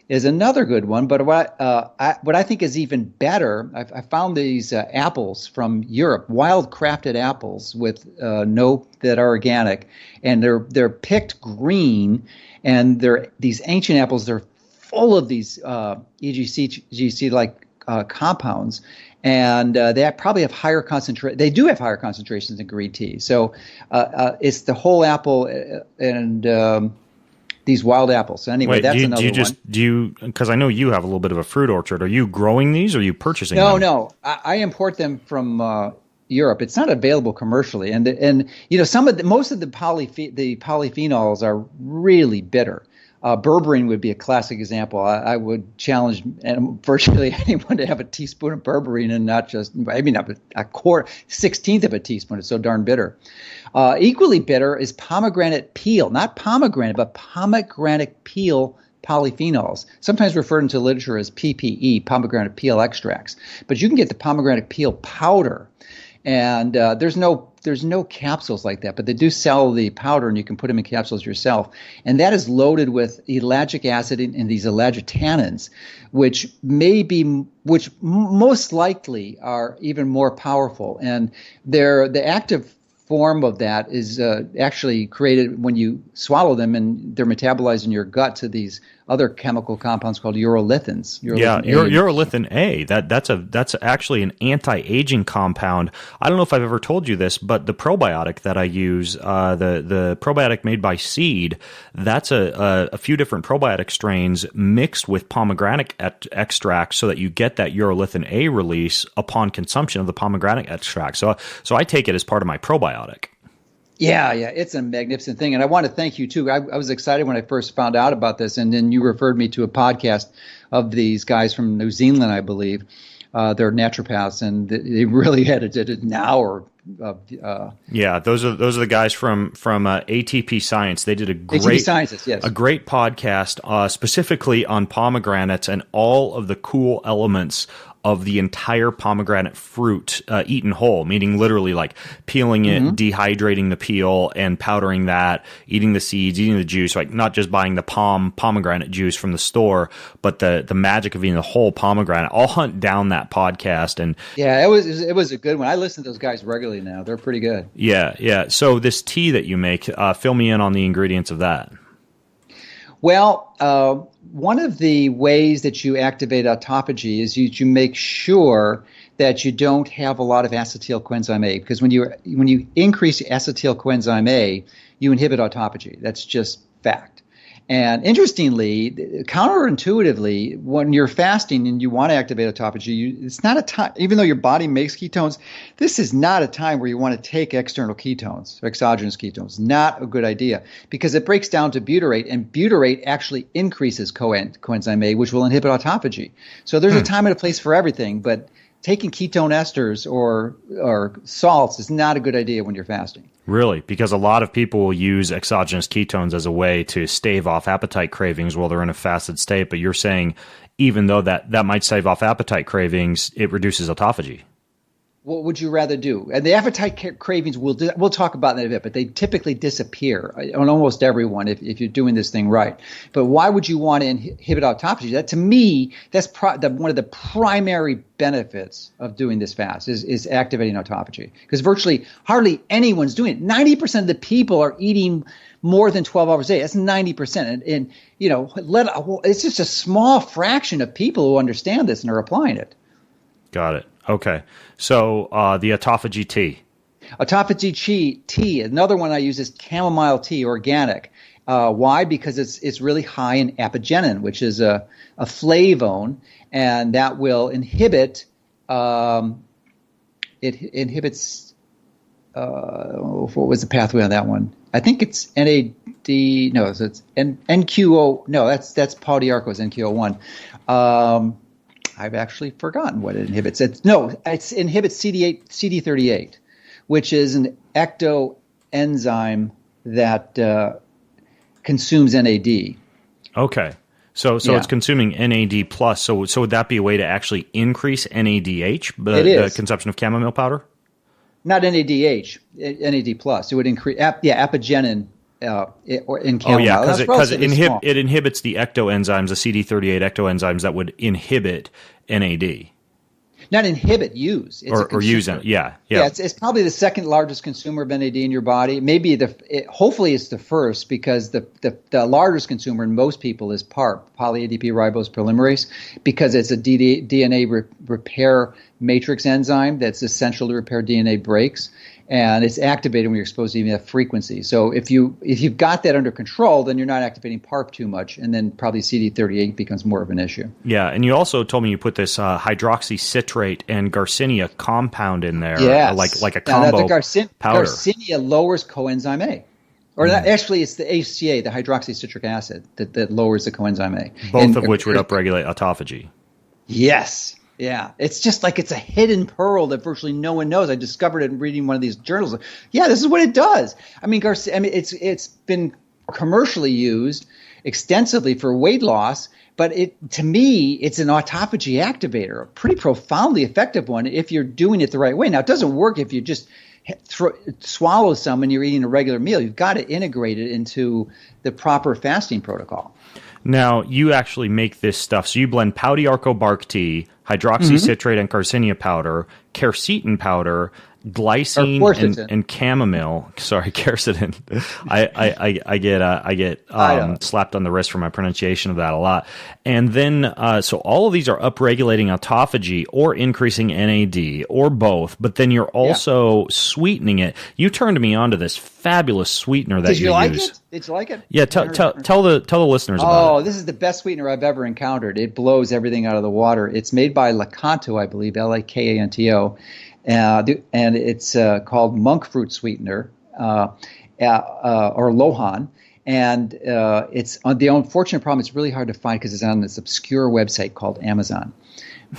is another good one. But what I think is even better, I found these apples from Europe, wild crafted apples that are organic, and they're picked green, and they're these ancient apples. They're full of these ECGC like compounds, and they probably have higher concentration. They do have higher concentrations in green tea. So it's the whole apple and these wild apples. So anyway, that's another one. Because I know you have a little bit of a fruit orchard. Are you growing these, or are you purchasing them? No. I import them from Europe. It's not available commercially, and most of the polyphenols are really bitter. Berberine would be a classic example. I would challenge virtually anyone to have a teaspoon of berberine and not just, not a quarter, 1/16 of a teaspoon. It's so darn bitter. Equally bitter is pomegranate peel, not pomegranate, but pomegranate peel polyphenols, sometimes referred into literature as PPE, pomegranate peel extracts. But you can get the pomegranate peel powder, and there's no capsules like that, but they do sell the powder, and you can put them in capsules yourself. And that is loaded with ellagic acid and these ellagitannins, which most likely are even more powerful. And the active form of that is actually created when you swallow them, and they're metabolized in your gut to these other chemical compounds called urolithins. Urolithin A. That's actually an anti-aging compound. I don't know if I've ever told you this, but the probiotic that I use, the probiotic made by Seed, that's a few different probiotic strains mixed with pomegranate extract, so that you get that urolithin A release upon consumption of the pomegranate extract. So I take it as part of my probiotic. Yeah, it's a magnificent thing. And I want to thank you, too. I was excited when I first found out about this, and then you referred me to a podcast of these guys from New Zealand, I believe. They're naturopaths, and they really did an hour. Those are the guys from ATP Science. They did a great ATP Sciences, yes. A great podcast specifically on pomegranates and all of the cool elements of the entire pomegranate fruit eaten whole, meaning literally like peeling it, dehydrating the peel, and powdering that, eating the seeds, eating the juice, like not just buying the pomegranate juice from the store, but the magic of eating the whole pomegranate. I'll hunt down that podcast. And yeah, it was a good one. I listen to those guys regularly now. They're pretty good. Yeah. So this tea that you make, fill me in on the ingredients of that. Well, one of the ways that you activate autophagy is you make sure that you don't have a lot of acetyl coenzyme A, because when you increase acetyl coenzyme A, you inhibit autophagy. That's just fact. And interestingly, counterintuitively, when you're fasting and you want to activate autophagy, it's not a time, even though your body makes ketones, this is not a time where you want to take external ketones, exogenous ketones. Not a good idea, because it breaks down to butyrate, and butyrate actually increases coenzyme A, which will inhibit autophagy. So there's a time and a place for everything, but taking ketone esters or salts is not a good idea when you're fasting. Really? Because a lot of people will use exogenous ketones as a way to stave off appetite cravings while they're in a fasted state, but you're saying even though that might stave off appetite cravings, it reduces autophagy. What would you rather do? And the appetite cravings, we'll talk about that in a bit, but they typically disappear on almost everyone if you're doing this thing right. But why would you want to inhibit autophagy? That, to me, that's one of the primary benefits of doing this fast is activating autophagy, because virtually hardly anyone's doing it. 90% of the people are eating more than 12 hours a day. That's 90%. And it's just a small fraction of people who understand this and are applying it. Got it. Okay. So the autophagy tea. Autophagy tea. Another one I use is chamomile tea, organic. Why? Because it's really high in apigenin, which is a flavone, and that will inhibit. It inhibits. What was the pathway on that one? I think it's NAD. No, so it's NQO. No, that's Paudiarco's NQO1. I've actually forgotten what it inhibits. It inhibits CD38, which is an ectoenzyme that consumes NAD. Okay. So it's consuming NAD plus. So would that be a way to actually increase NADH, the consumption of chamomile powder? Not NADH, NAD plus. It would increase, apigenin in chamomile. Oh yeah, because it inhibits the ectoenzymes, the CD38 ectoenzymes that would inhibit NAD. Not inhibit, use. Or use it, yeah. It's probably the second largest consumer of NAD in your body. Maybe hopefully it's the first, because the largest consumer in most people is PARP, poly-ADP ribose polymerase, because it's a DNA repair matrix enzyme that's essential to repair DNA breaks, and it's activated when you're exposed to even that frequency. So if you've got that under control, then you're not activating PARP too much, and then probably CD38 becomes more of an issue. Yeah, and you also told me you put this hydroxycitrate and Garcinia compound in there, like a combo powder. Garcinia lowers coenzyme A. Or actually, it's the HCA, the hydroxycitric acid, that lowers the coenzyme A. Both of which would upregulate autophagy. Yes. Yeah, it's just like it's a hidden pearl that virtually no one knows. I discovered it in reading one of these journals. Yeah, this is what it does. It's been commercially used extensively for weight loss, but to me, it's an autophagy activator, a pretty profoundly effective one if you're doing it the right way. Now, it doesn't work if you just swallow some and you're eating a regular meal. You've got to integrate it into the proper fasting protocol. Now, you actually make this stuff. So you blend Paudiarco bark tea, hydroxycitrate and Garcinia powder, quercetin powder, glycine and chamomile. Sorry, quercetin. I get slapped on the wrist for my pronunciation of that a lot. And then so all of these are upregulating autophagy or increasing NAD or both. But then you're also sweetening it. You turned me on to this fabulous sweetener that you use. Did you like it? Yeah, tell the listeners about it. Oh, this is the best sweetener I've ever encountered. It blows everything out of the water. It's made by Lakanto, I believe, Lakanto. And it's called monk fruit sweetener, or Lohan. And it's the unfortunate problem. It's really hard to find because it's on this obscure website called Amazon.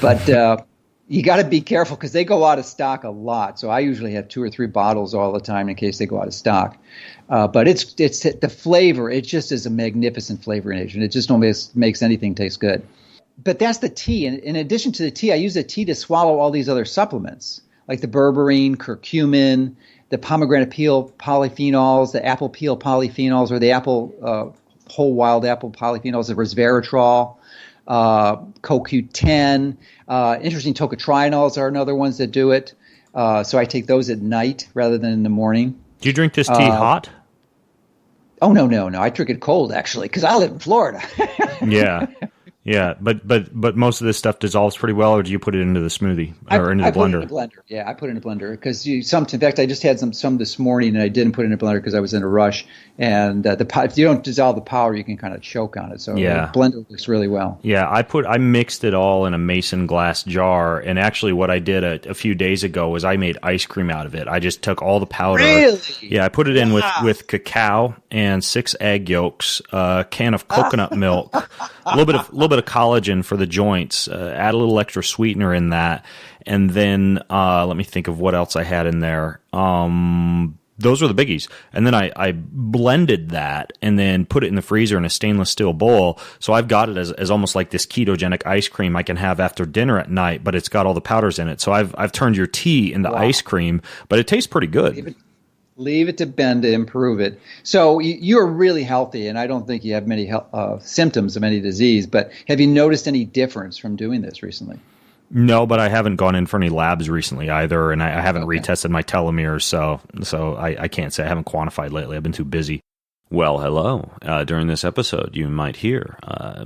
But you got to be careful because they go out of stock a lot. So I usually have 2 or 3 bottles all the time in case they go out of stock. But it's the flavor. It just is a magnificent flavoring agent. It just almost makes anything taste good. But that's the tea. And in addition to the tea, I use the tea to swallow all these other supplements, like the berberine, curcumin, the pomegranate peel polyphenols, the apple peel polyphenols, or the whole wild apple polyphenols, the resveratrol, CoQ10. Interesting, tocotrienols are another ones that do it. So I take those at night rather than in the morning. Do you drink this tea hot? Oh, no. I drink it cold, actually, because I live in Florida. Yeah, but most of this stuff dissolves pretty well, or do you put it into the smoothie or into the blender? I put it in a blender. Yeah, I put it in a blender because in fact, I just had some this morning, and I didn't put it in a blender because I was in a rush. And if you don't dissolve the powder, you can kind of choke on it. So the blender works really well. Yeah, I mixed it all in a mason glass jar, and actually, what I did a few days ago was I made ice cream out of it. I just took all the powder. Really? Yeah, I put it in with cacao and 6 egg yolks, a can of coconut milk, a little bit of collagen for the joints, add a little extra sweetener in that, and then let me think of what else I had in there. Those were the biggies. And then I blended that and then put it in the freezer in a stainless steel bowl. So I've got it as almost like this ketogenic ice cream I can have after dinner at night, but it's got all the powders in it. So I've turned your tea into ice cream, but it tastes pretty good. Leave it to Ben to improve it. So you're really healthy, and I don't think you have many symptoms of any disease, but have you noticed any difference from doing this recently? No, but I haven't gone in for any labs recently either, and I haven't retested my telomeres, so I can't say. I haven't quantified lately. I've been too busy. Well, hello. During this episode, you might hear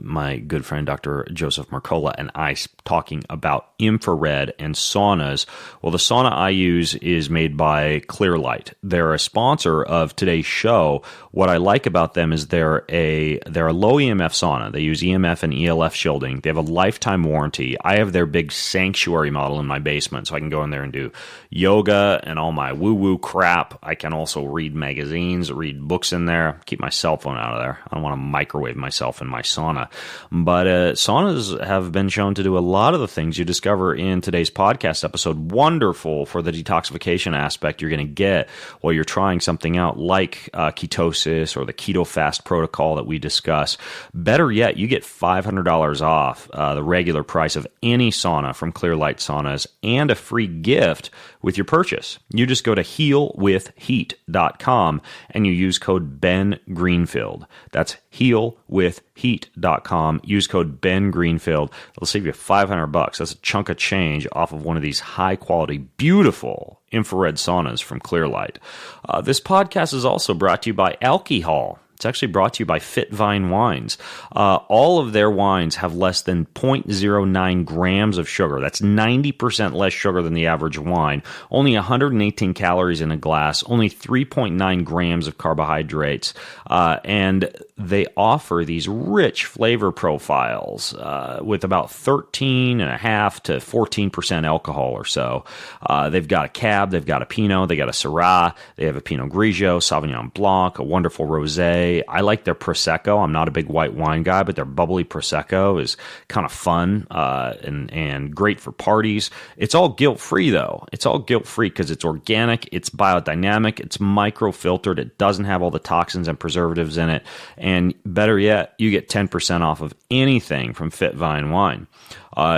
my good friend Dr. Joseph Mercola and I talking about infrared and saunas. Well, the sauna I use is made by Clearlight. They're a sponsor of today's show. What I like about them is they're a low EMF sauna. They use EMF and ELF shielding. They have a lifetime warranty. I have their big sanctuary model in my basement, so I can go in there and do yoga and all my woo-woo crap. I can also read magazines, read books in there. Keep my cell phone out of there. I don't want to microwave myself in my sauna. But saunas have been shown to do a lot of the things you discover in today's podcast episode. Wonderful for the detoxification aspect you're going to get while you're trying something out like ketosis or the KetoFast protocol that we discuss. Better yet, you get $500 off the regular price of any sauna from Clearlight Saunas and a free gift with your purchase. You just go to healwithheat.com and you use code Ben Greenfield. That's healwithheat.com. Use code Ben Greenfield. It'll save you $500. That's a chunk of change off of one of these high quality, beautiful infrared saunas from Clearlight. This podcast is also brought to you by Alcohol. It's actually brought to you by Fitvine Wines. All of their wines have less than 0.09 grams of sugar. That's 90% less sugar than the average wine. Only 118 calories in a glass. Only 3.9 grams of carbohydrates. And they offer these rich flavor profiles with about 13.5 to 14% alcohol or so. They've got a Cab, they've got a Pinot, they got a Syrah, they have a Pinot Grigio, Sauvignon Blanc, a wonderful Rosé. I like their Prosecco. I'm not a big white wine guy, but their bubbly Prosecco is kind of fun and great for parties. It's all guilt-free, though. It's all guilt-free because it's organic, it's biodynamic, it's micro-filtered, it doesn't have all the toxins and preservatives in it, and better yet, you get 10% off of anything from Fitvine Wine.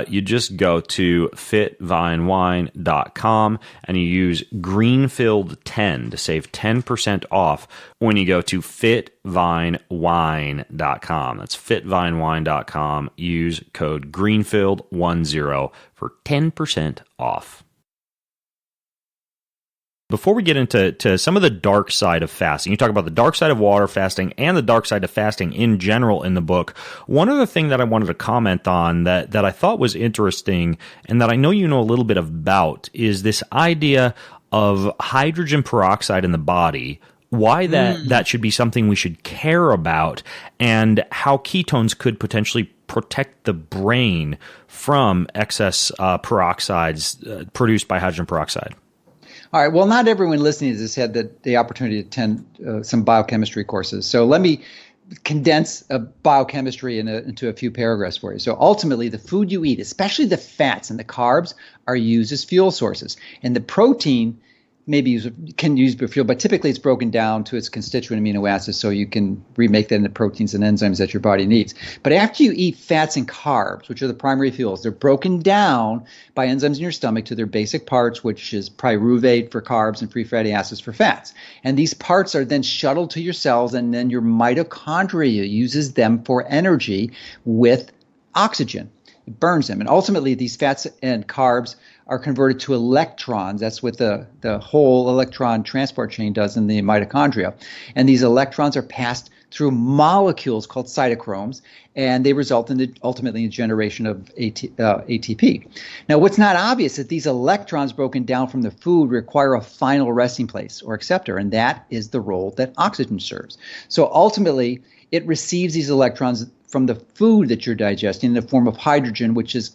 You just go to fitvinewine.com and you use Greenfield10 to save 10% off when you go to fitvinewine.com. That's fitvinewine.com. Use code Greenfield10 for 10% off. Before we get into some of the dark side of fasting, you talk about the dark side of water fasting and the dark side of fasting in general in the book. One other thing that I wanted to comment on that I thought was interesting and that I know you know a little bit about is this idea of hydrogen peroxide in the body, why that should be something we should care about, and how ketones could potentially protect the brain from excess peroxides produced by hydrogen peroxide. All right. Well, not everyone listening to this had the opportunity to attend some biochemistry courses. So let me condense biochemistry into a few paragraphs for you. So ultimately, the food you eat, especially the fats and the carbs, are used as fuel sources. And the protein can use for fuel, but typically it's broken down to its constituent amino acids so you can remake that into proteins and enzymes that your body needs. But after you eat fats and carbs, which are the primary fuels, they're broken down by enzymes in your stomach to their basic parts, which is pyruvate for carbs and free fatty acids for fats. And these parts are then shuttled to your cells, and then your mitochondria uses them for energy with oxygen. It burns them. And ultimately, these fats and carbs are converted to electrons. That's what the whole electron transport chain does in the mitochondria. And these electrons are passed through molecules called cytochromes, and they result in ultimately in generation of ATP. Now, what's not obvious is that these electrons broken down from the food require a final resting place or acceptor, and that is the role that oxygen serves. So ultimately, it receives these electrons from the food that you're digesting in the form of hydrogen, which is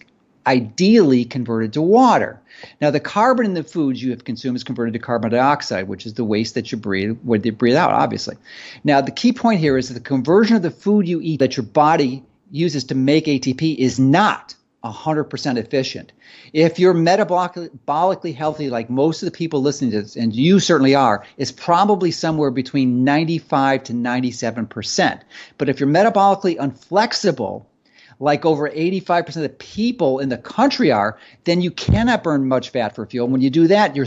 ideally converted to water. Now, the carbon in the foods you have consumed is converted to carbon dioxide, which is the waste that you breathe out, obviously. Now, the key point here is that the conversion of the food you eat that your body uses to make ATP is not 100% efficient. If you're metabolically healthy, like most of the people listening to this, and you certainly are, it's probably somewhere between 95 to 97%. But if you're metabolically unflexible, like over 85% of the people in the country are, then you cannot burn much fat for fuel. And when you do that, you're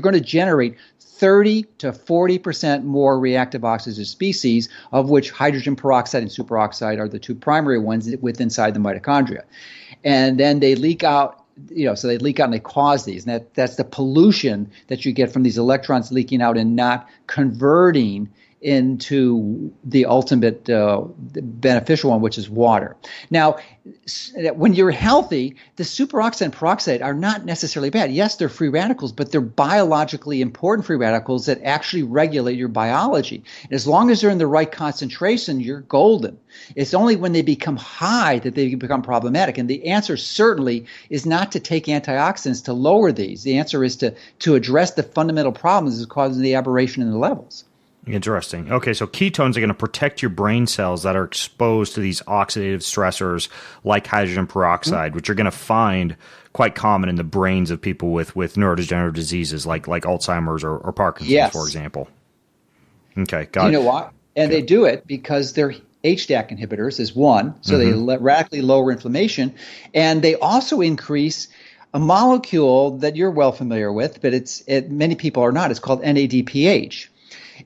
going to generate 30 to 40% more reactive oxygen species, of which hydrogen peroxide and superoxide are the two primary ones inside the mitochondria. And then they leak out, so they leak out and they cause these. And that's the pollution that you get from these electrons leaking out and not converting into the ultimate beneficial one, which is water. Now, when you're healthy, the superoxide and peroxide are not necessarily bad. Yes, they're free radicals, but they're biologically important free radicals that actually regulate your biology. And as long as they're in the right concentration, you're golden. It's only when they become high that they become problematic. And the answer certainly is not to take antioxidants to lower these. The answer is to address the fundamental problems that's causing the aberration in the levels. Interesting. Okay, so ketones are going to protect your brain cells that are exposed to these oxidative stressors like hydrogen peroxide, which you're going to find quite common in the brains of people with neurodegenerative diseases like Alzheimer's or Parkinson's, for example. Okay, got it. You know what? And they do it because they're HDAC inhibitors is one, so they radically lower inflammation, and they also increase a molecule that you're well familiar with, but many people are not. It's called NADPH.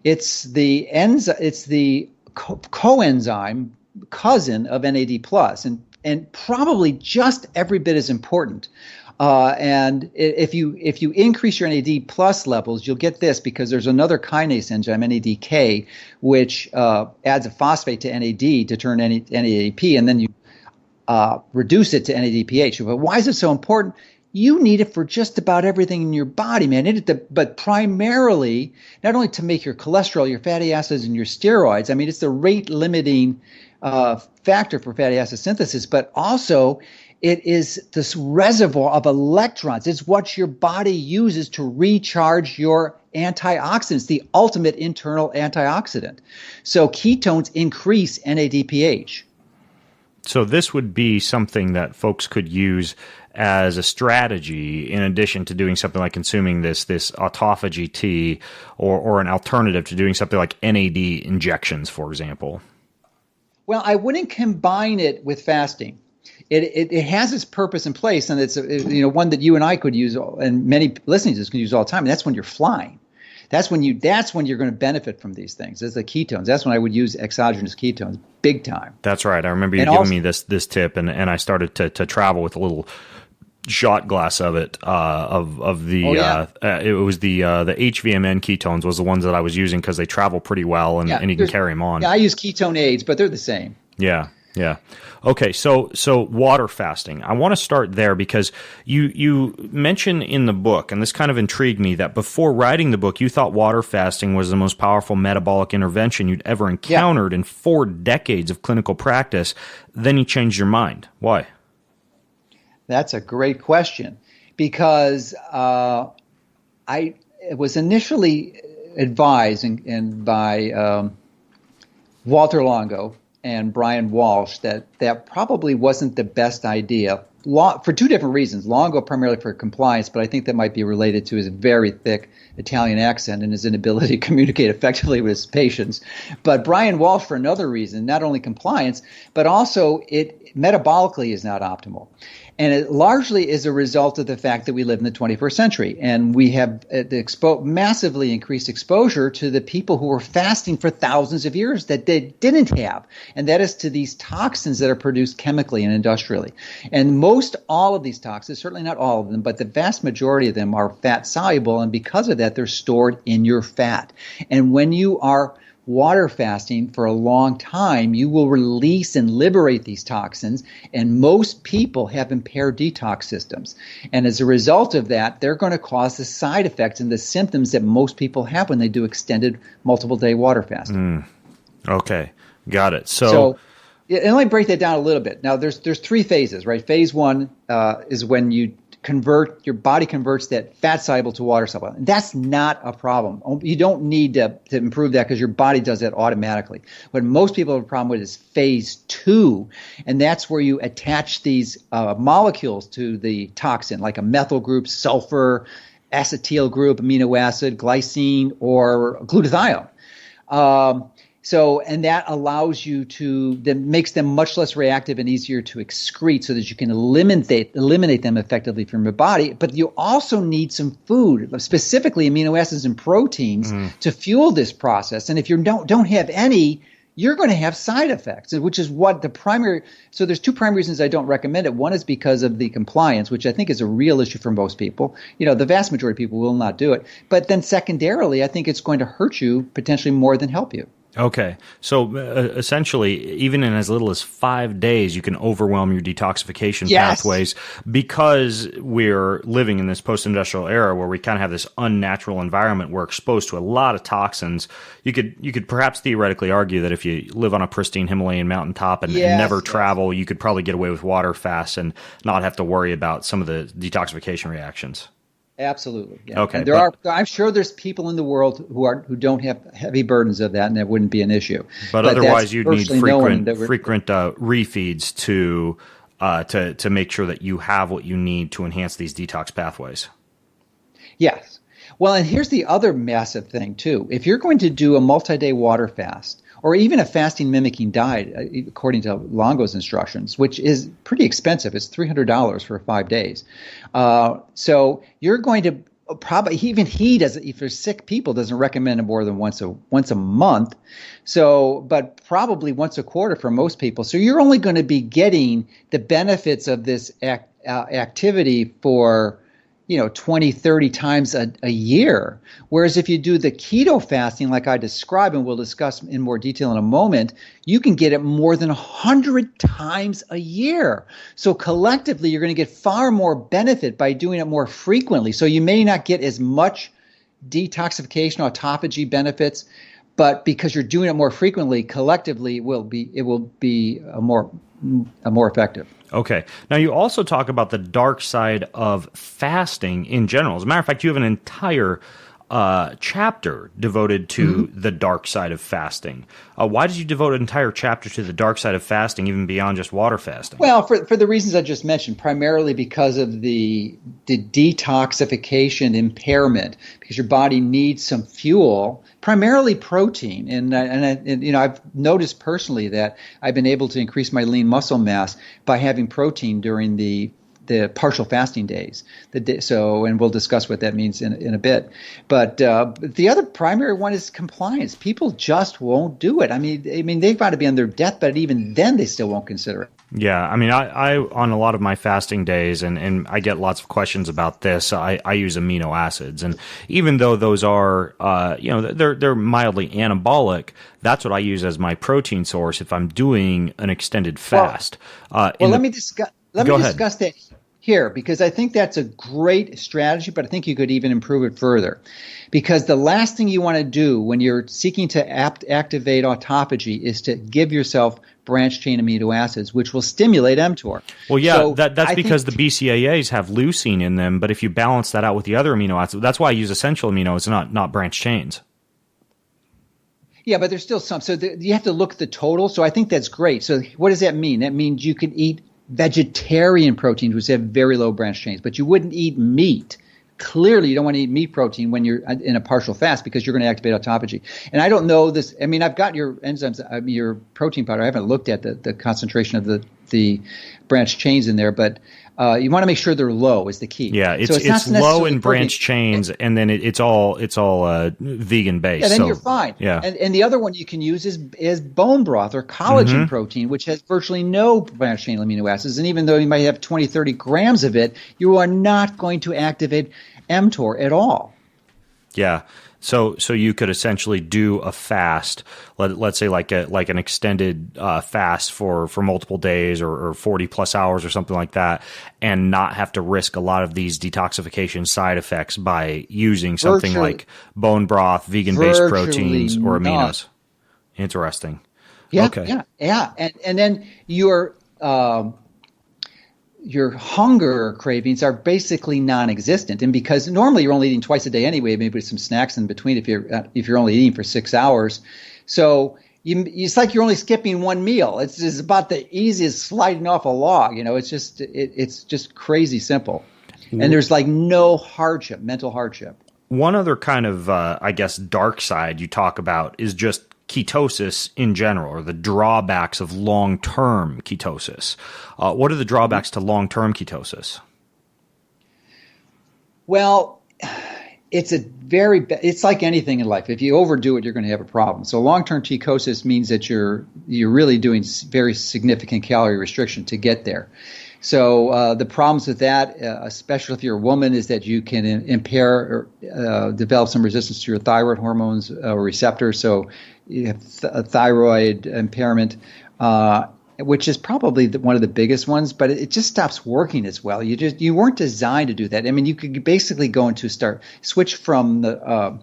It's the coenzyme cousin of NAD+, and probably just every bit as important. And if you increase your NAD+ levels, you'll get this, because there's another kinase enzyme, NAD-K, which adds a phosphate to NAD to turn NADP, and then you reduce it to NADPH. But why is it so important? You need it for just about everything in your body, man. But primarily, not only to make your cholesterol, your fatty acids, and your steroids. I mean, it's the rate-limiting factor for fatty acid synthesis, but also it is this reservoir of electrons. It's what your body uses to recharge your antioxidants, the ultimate internal antioxidant. So ketones increase NADPH. So this would be something that folks could use as a strategy in addition to doing something like consuming this autophagy tea or an alternative to doing something like NAD injections, for example. Well, I wouldn't combine it with fasting. It has its purpose in place, and it's one that you and I could use, and many listening to this could use all the time, and that's when you're flying. That's when you're going to benefit from these things. That's the ketones. That's when I would use exogenous ketones big time. That's right. I remember you giving me this tip, and I started to travel with a little shot glass of it. It was the HVMN ketones was the ones that I was using because they travel pretty well, and you can carry them on. Yeah, I use ketone aids, but they're the same. Yeah. Yeah. Okay. So water fasting. I want to start there because you mention in the book, and this kind of intrigued me, that before writing the book, you thought water fasting was the most powerful metabolic intervention you'd ever encountered in 4 decades of clinical practice. Then you changed your mind. Why? That's a great question, because I was initially advised by Walter Longo and Brian Walsh that probably wasn't the best idea for 2 different reasons. Longo primarily for compliance, but I think that might be related to his very thick Italian accent and his inability to communicate effectively with his patients. But Brian Walsh for another reason, not only compliance, but also it metabolically is not optimal. And it largely is a result of the fact that we live in the 21st century, and we have massively increased exposure to the people who were fasting for thousands of years that they didn't have, and that is to these toxins that are produced chemically and industrially. And most all of these toxins, certainly not all of them, but the vast majority of them are fat soluble, and because of that, they're stored in your fat. And when you are water fasting for a long time, you will release and liberate these toxins, and most people have impaired detox systems. And as a result of that, they're going to cause the side effects and the symptoms that most people have when they do extended multiple-day water fasting. Okay, got it. So and let me break that down a little bit. Now, there's 3 phases, right? Phase 1 is when your body converts that fat soluble to water soluble. And that's not a problem. You don't need to improve that because your body does that automatically. What most people have a problem with is phase 2, and that's where you attach these molecules to the toxin, like a methyl group, sulfur, acetyl group, amino acid, glycine, or glutathione. And that allows you that makes them much less reactive and easier to excrete so that you can eliminate them effectively from your body. But you also need some food, specifically amino acids and proteins, to fuel this process. And if you don't have any, you're going to have side effects, which is what the primary. So there's two primary reasons I don't recommend it. One is because of the compliance, which I think is a real issue for most people. The vast majority of people will not do it. But then secondarily, I think it's going to hurt you potentially more than help you. Okay. So essentially, even in as little as 5 days, you can overwhelm your detoxification pathways because we're living in this post-industrial era where we kind of have this unnatural environment. We're exposed to a lot of toxins. You could perhaps theoretically argue that if you live on a pristine Himalayan mountaintop and never travel, you could probably get away with water fasts and not have to worry about some of the detoxification reactions. Absolutely. Yeah. Okay. And I'm sure there's people in the world who don't have heavy burdens of that, and that wouldn't be an issue. But otherwise, you'd need frequent refeeds to make sure that you have what you need to enhance these detox pathways. Yes. Well, and here's the other massive thing too. If you're going to do a multi-day water fast, or even a fasting mimicking diet, according to Longo's instructions, which is pretty expensive. It's $300 for 5 days. So you're going to probably, even he doesn't, if you're sick people, doesn't recommend it more than once a month. So, but probably once a quarter for most people. So you're only going to be getting the benefits of this activity for 20, 30 times a year. Whereas if you do the keto fasting, like I described, and we'll discuss in more detail in a moment, you can get it more than 100 times a year. So collectively, you're going to get far more benefit by doing it more frequently. So you may not get as much detoxification, autophagy benefits, but because you're doing it more frequently, collectively, it will be more effective. Okay. Now, you also talk about the dark side of fasting in general. As a matter of fact, you have an entire chapter devoted to the dark side of fasting. Why did you devote an entire chapter to the dark side of fasting, even beyond just water fasting? Well, for the reasons I just mentioned, primarily because of the detoxification impairment, because your body needs some fuel, primarily protein. And I've noticed personally that I've been able to increase my lean muscle mass by having protein during the partial fasting days. And we'll discuss what that means in a bit. But the other primary one is compliance. People just won't do it. I mean, they've got to be on their deathbed. Even then, they still won't consider it. Yeah, I mean, I on a lot of my fasting days, and I get lots of questions about this. I use amino acids, and even though those are, they're mildly anabolic, that's what I use as my protein source if I'm doing an extended fast. Let me discuss that here, because I think that's a great strategy, but I think you could even improve it further. Because the last thing you want to do when you're seeking to activate autophagy is to give yourself branched-chain amino acids, which will stimulate mTOR. Well, yeah, so that's because the BCAAs have leucine in them, but if you balance that out with the other amino acids, that's why I use essential aminos, not branched chains. Yeah, but there's still some. So you have to look at the total. So I think that's great. So what does that mean? That means you can eat vegetarian proteins, which have very low branched chains, but you wouldn't eat meat. Clearly, you don't want to eat meat protein when you're in a partial fast because you're going to activate autophagy. And I don't know this. I mean, I've got your enzymes, your protein powder. I haven't looked at the concentration of the branched chains in there, but you want to make sure they're low is the key. Yeah, it's low in branched chains, and then it's all vegan based. Yeah, then you're fine. Yeah, and the other one you can use is bone broth or collagen protein, which has virtually no branched chain amino acids. And even though you might have 20, 30 grams of it, you are not going to activate mTOR at all. Yeah. So you could essentially do a fast, let's say like an extended fast for multiple days or 40 plus hours or something like that, and not have to risk a lot of these detoxification side effects by using something like bone broth, vegan-based proteins, or aminos. Interesting. Yeah, okay. Yeah. And then your hunger cravings are basically non-existent, and because normally you're only eating twice a day anyway, maybe with some snacks in between if you're only eating for 6 hours, so it's like you're only skipping one meal. It's about the easiest sliding off a log. It's just crazy simple, and there's like no hardship, mental hardship. One other kind of dark side you talk about is just ketosis in general, or the drawbacks of long-term ketosis. What are the drawbacks to long-term ketosis? Well, it's like anything in life. If you overdo it, you're going to have a problem. So long-term ketosis means that you're really doing very significant calorie restriction to get there. So the problems with that, especially if you're a woman, is that you can impair or develop some resistance to your thyroid hormones or receptors. So you have a thyroid impairment, which is probably one of the biggest ones, but it just stops working as well. You weren't designed to do that. I mean, you could basically go into switch from the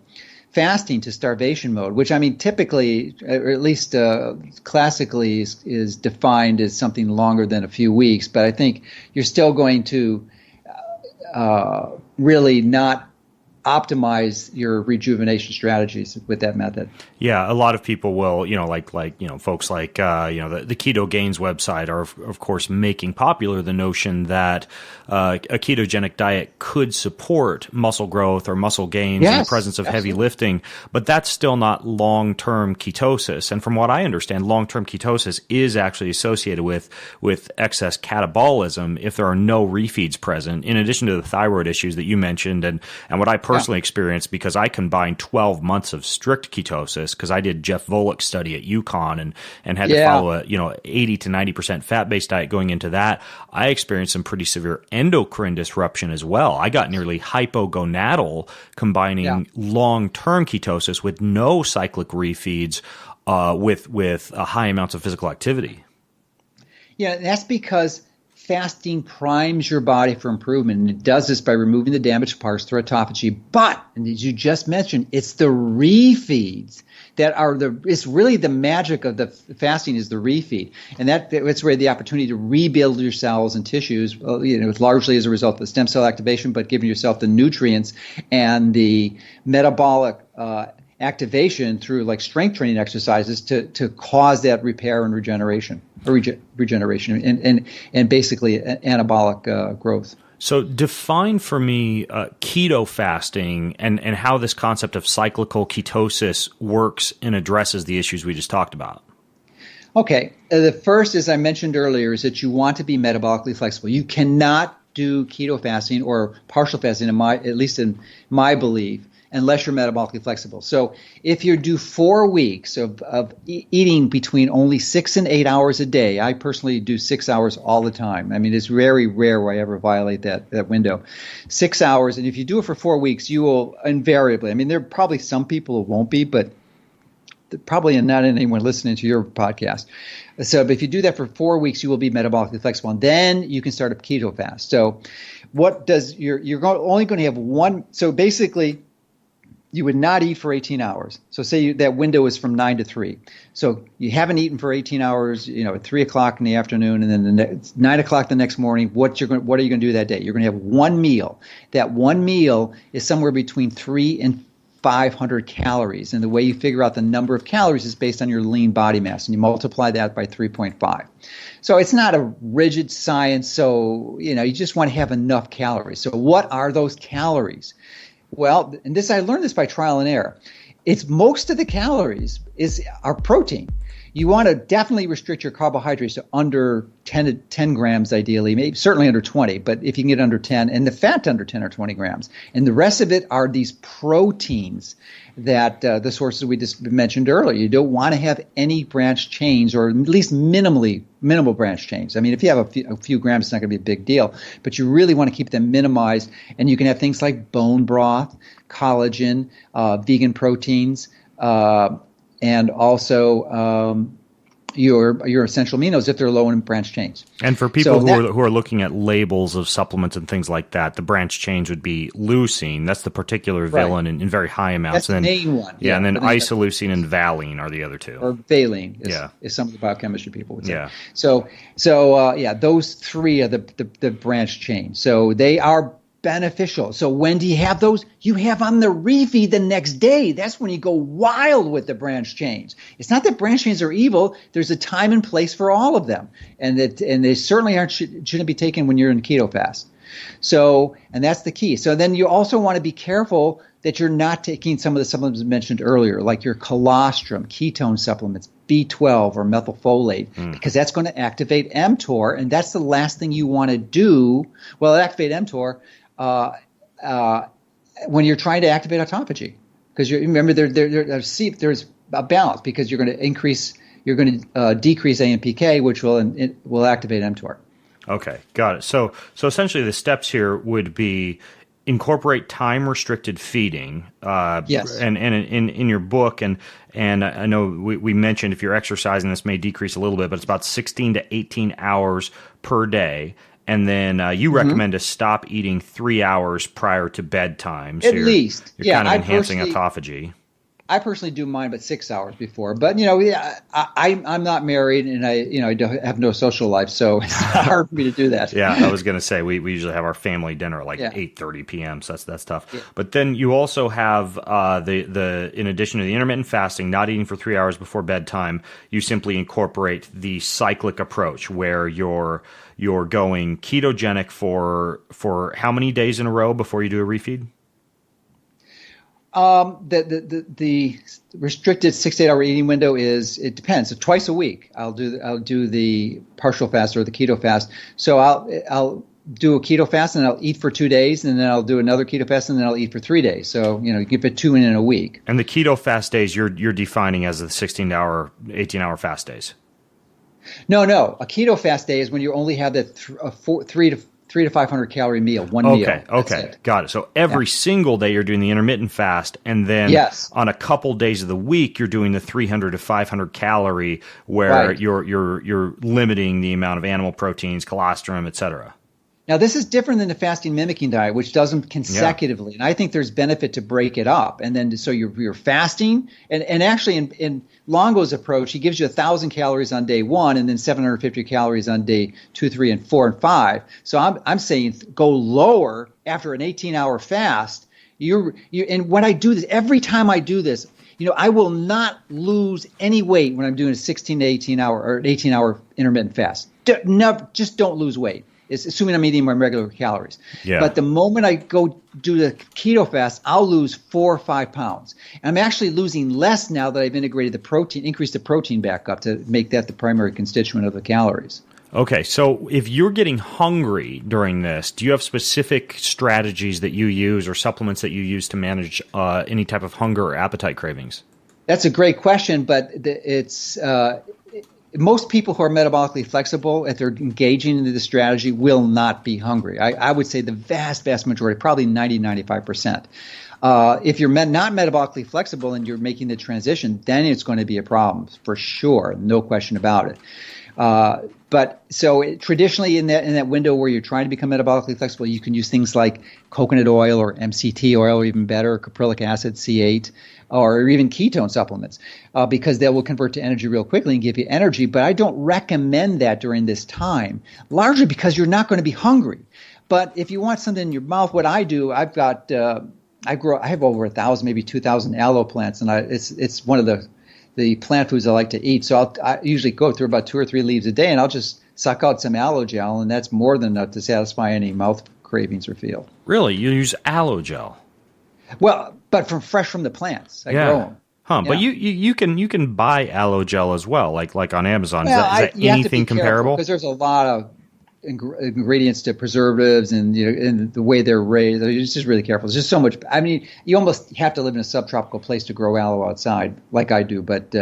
fasting to starvation mode, which I mean typically, or at least classically, is defined as something longer than a few weeks. But I think you're still going to really not optimize your rejuvenation strategies with that method. Yeah, a lot of people will, folks like, the Keto Gains website are, of course, making popular the notion that a ketogenic diet could support muscle growth or muscle gains in the presence of heavy lifting, but that's still not long-term ketosis. And from what I understand, long-term ketosis is actually associated with excess catabolism if there are no refeeds present, in addition to the thyroid issues that you mentioned, and what I personally experienced, because I combined 12 months of strict ketosis, because I did Jeff Volek's study at UConn and had to follow a 80 to 90% fat-based diet going into that. I experienced some pretty severe endocrine disruption as well. I got nearly hypogonadal combining long-term ketosis with no cyclic refeeds with high amounts of physical activity. Yeah, that's because fasting primes your body for improvement, and it does this by removing the damaged parts through autophagy. But, and as you just mentioned, it's the refeeds that are it's really the magic of the fasting is the refeed. And that's where the opportunity to rebuild your cells and tissues, largely as a result of the stem cell activation, but giving yourself the nutrients and the metabolic activation through like strength training exercises to cause that repair and regeneration and basically anabolic growth. So define for me keto fasting and how this concept of cyclical ketosis works and addresses the issues we just talked about. Okay. The first, as I mentioned earlier, is that you want to be metabolically flexible. You cannot do keto fasting or partial fasting, at least in my belief, unless you're metabolically flexible. So if you do 4 weeks of eating between only 6 and 8 hours a day, I personally do 6 hours all the time. I mean, it's very rare where I ever violate that window. 6 hours, and if you do it for 4 weeks, you will invariably, I mean, there are probably some people who won't be, but probably not anyone listening to your podcast. So if you do that for 4 weeks, you will be metabolically flexible, and then you can start a keto fast. So what does you're only going to have one, so basically, you would not eat for 18 hours. So say that window is from 9 to 3. So you haven't eaten for 18 hours, at 3 o'clock in the afternoon, and then 9 o'clock the next morning. What are you going to do that day? You're going to have one meal. That one meal is somewhere between 3 and 500 calories. And the way you figure out the number of calories is based on your lean body mass, and you multiply that by 3.5. So it's not a rigid science. So, you just want to have enough calories. So what are those calories? Well, and I learned this by trial and error. It's most of the calories are protein. You want to definitely restrict your carbohydrates to under 10 grams ideally, maybe certainly under 20, but if you can get under 10, and the fat under 10 or 20 grams. And the rest of it are these proteins that the sources we just mentioned earlier. You don't want to have any branch chains, or at least minimal branch chains. I mean, if you have a few grams, it's not going to be a big deal, but you really want to keep them minimized. And you can have things like bone broth, collagen, vegan proteins, and also your essential aminos if they're low in branch chains. And for people who are looking at labels of supplements and things like that, the branch chains would be leucine. That's the particular villain in very high amounts. That's the main one. Yeah, and then isoleucine and valine are the other two. Or valine is some of the biochemistry people would say. Yeah. So those three are the branch chains. So they are beneficial. So when do you have those? You have on the refeed the next day. That's when you go wild with the branch chains. It's not that branch chains are evil. There's a time and place for all of them, and they certainly shouldn't be taken when you're in keto fast. So, and that's the key. So then you also want to be careful that you're not taking some of the supplements mentioned earlier, like your colostrum, ketone supplements, B12 or methylfolate, because that's going to activate mTOR, and that's the last thing you want to do. Well, activate mTOR when you're trying to activate autophagy, because you remember there's a balance, because you're going to decrease AMP-k, which will activate mTOR. Okay, got it. So essentially the steps here would be incorporate time-restricted feeding. Yes. And in your book, and I know we mentioned if you're exercising, this may decrease a little bit, but it's about 16 to 18 hours per day. And then you recommend to stop eating 3 hours prior to bedtime. So At least. You're kind of enhancing autophagy. I personally do mine about 6 hours before, but I'm not married, and I don't have no social life, so it's hard for me to do that. Yeah, I was going to say we usually have our family dinner at like 8:30 p.m. So that's tough. Yeah. But then you also have the in addition to the intermittent fasting, not eating for 3 hours before bedtime, you simply incorporate the cyclic approach where you're going ketogenic for how many days in a row before you do a refeed? The restricted 6 to 8 hour eating window it depends. So twice a week, I'll do the partial fast or the keto fast. So I'll do a keto fast and I'll eat for 2 days, and then I'll do another keto fast, and then I'll eat for 3 days. So you give it 2 in a week. And the keto fast days you're defining as the 16-hour, 18-hour fast days. No. A keto fast day is when you only have that 300 to 500 calorie meal, one meal. Okay, got it. So every single day you're doing the intermittent fast, and then on a couple days of the week you're doing the 300 to 500 calorie, where you're limiting the amount of animal proteins, colostrum, etc. Now, this is different than the fasting mimicking diet, which does them consecutively. And I think there's benefit to break it up. And then so you're fasting. And actually, in Longo's approach, he gives you 1,000 calories on day 1 and then 750 calories on day 2, 3, and 4, and 5. So I'm saying go lower after an 18-hour fast. And when I do this, every time I do this, I will not lose any weight when I'm doing a 16 to 18 hour or 18-hour intermittent fast. Just don't lose weight. It's assuming I'm eating my regular calories. Yeah. But the moment I go do the keto fast, I'll lose 4 or 5 pounds. And I'm actually losing less now that I've integrated the protein, increased the protein back up to make that the primary constituent of the calories. Okay, so if you're getting hungry during this, do you have specific strategies that you use or supplements that you use to manage any type of hunger or appetite cravings? That's a great question, but it's most people who are metabolically flexible, if they're engaging into the strategy, will not be hungry. I would say the vast, vast majority, probably 90-95%. If you're not metabolically flexible and you're making the transition, then it's going to be a problem for sure, no question about it. But traditionally in that window where you're trying to become metabolically flexible, you can use things like coconut oil or MCT oil, or even better, caprylic acid, C8, or even ketone supplements, because they will convert to energy real quickly and give you energy. But I don't recommend that during this time, largely because you're not going to be hungry. But if you want something in your mouth, what I do, I've got I have over 1,000, maybe 2,000 aloe plants, and it's one of the plant foods I like to eat. So I usually go through about 2 or 3 leaves a day, and I'll just suck out some aloe gel, and that's more than enough to satisfy any mouth cravings or feel. Really? You use aloe gel? Well, but fresh from the plants. I grow them. Huh, but you can buy aloe gel as well, like on Amazon. Well, is that anything comparable? Because there's a lot of ingredients to preservatives and the way they're raised. It's just really careful. There's just so much. I mean, you almost have to live in a subtropical place to grow aloe outside, like I do. But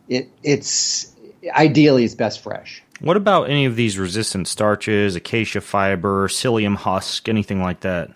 it's ideally it's best fresh. What about any of these resistant starches, acacia fiber, psyllium husk, anything like that?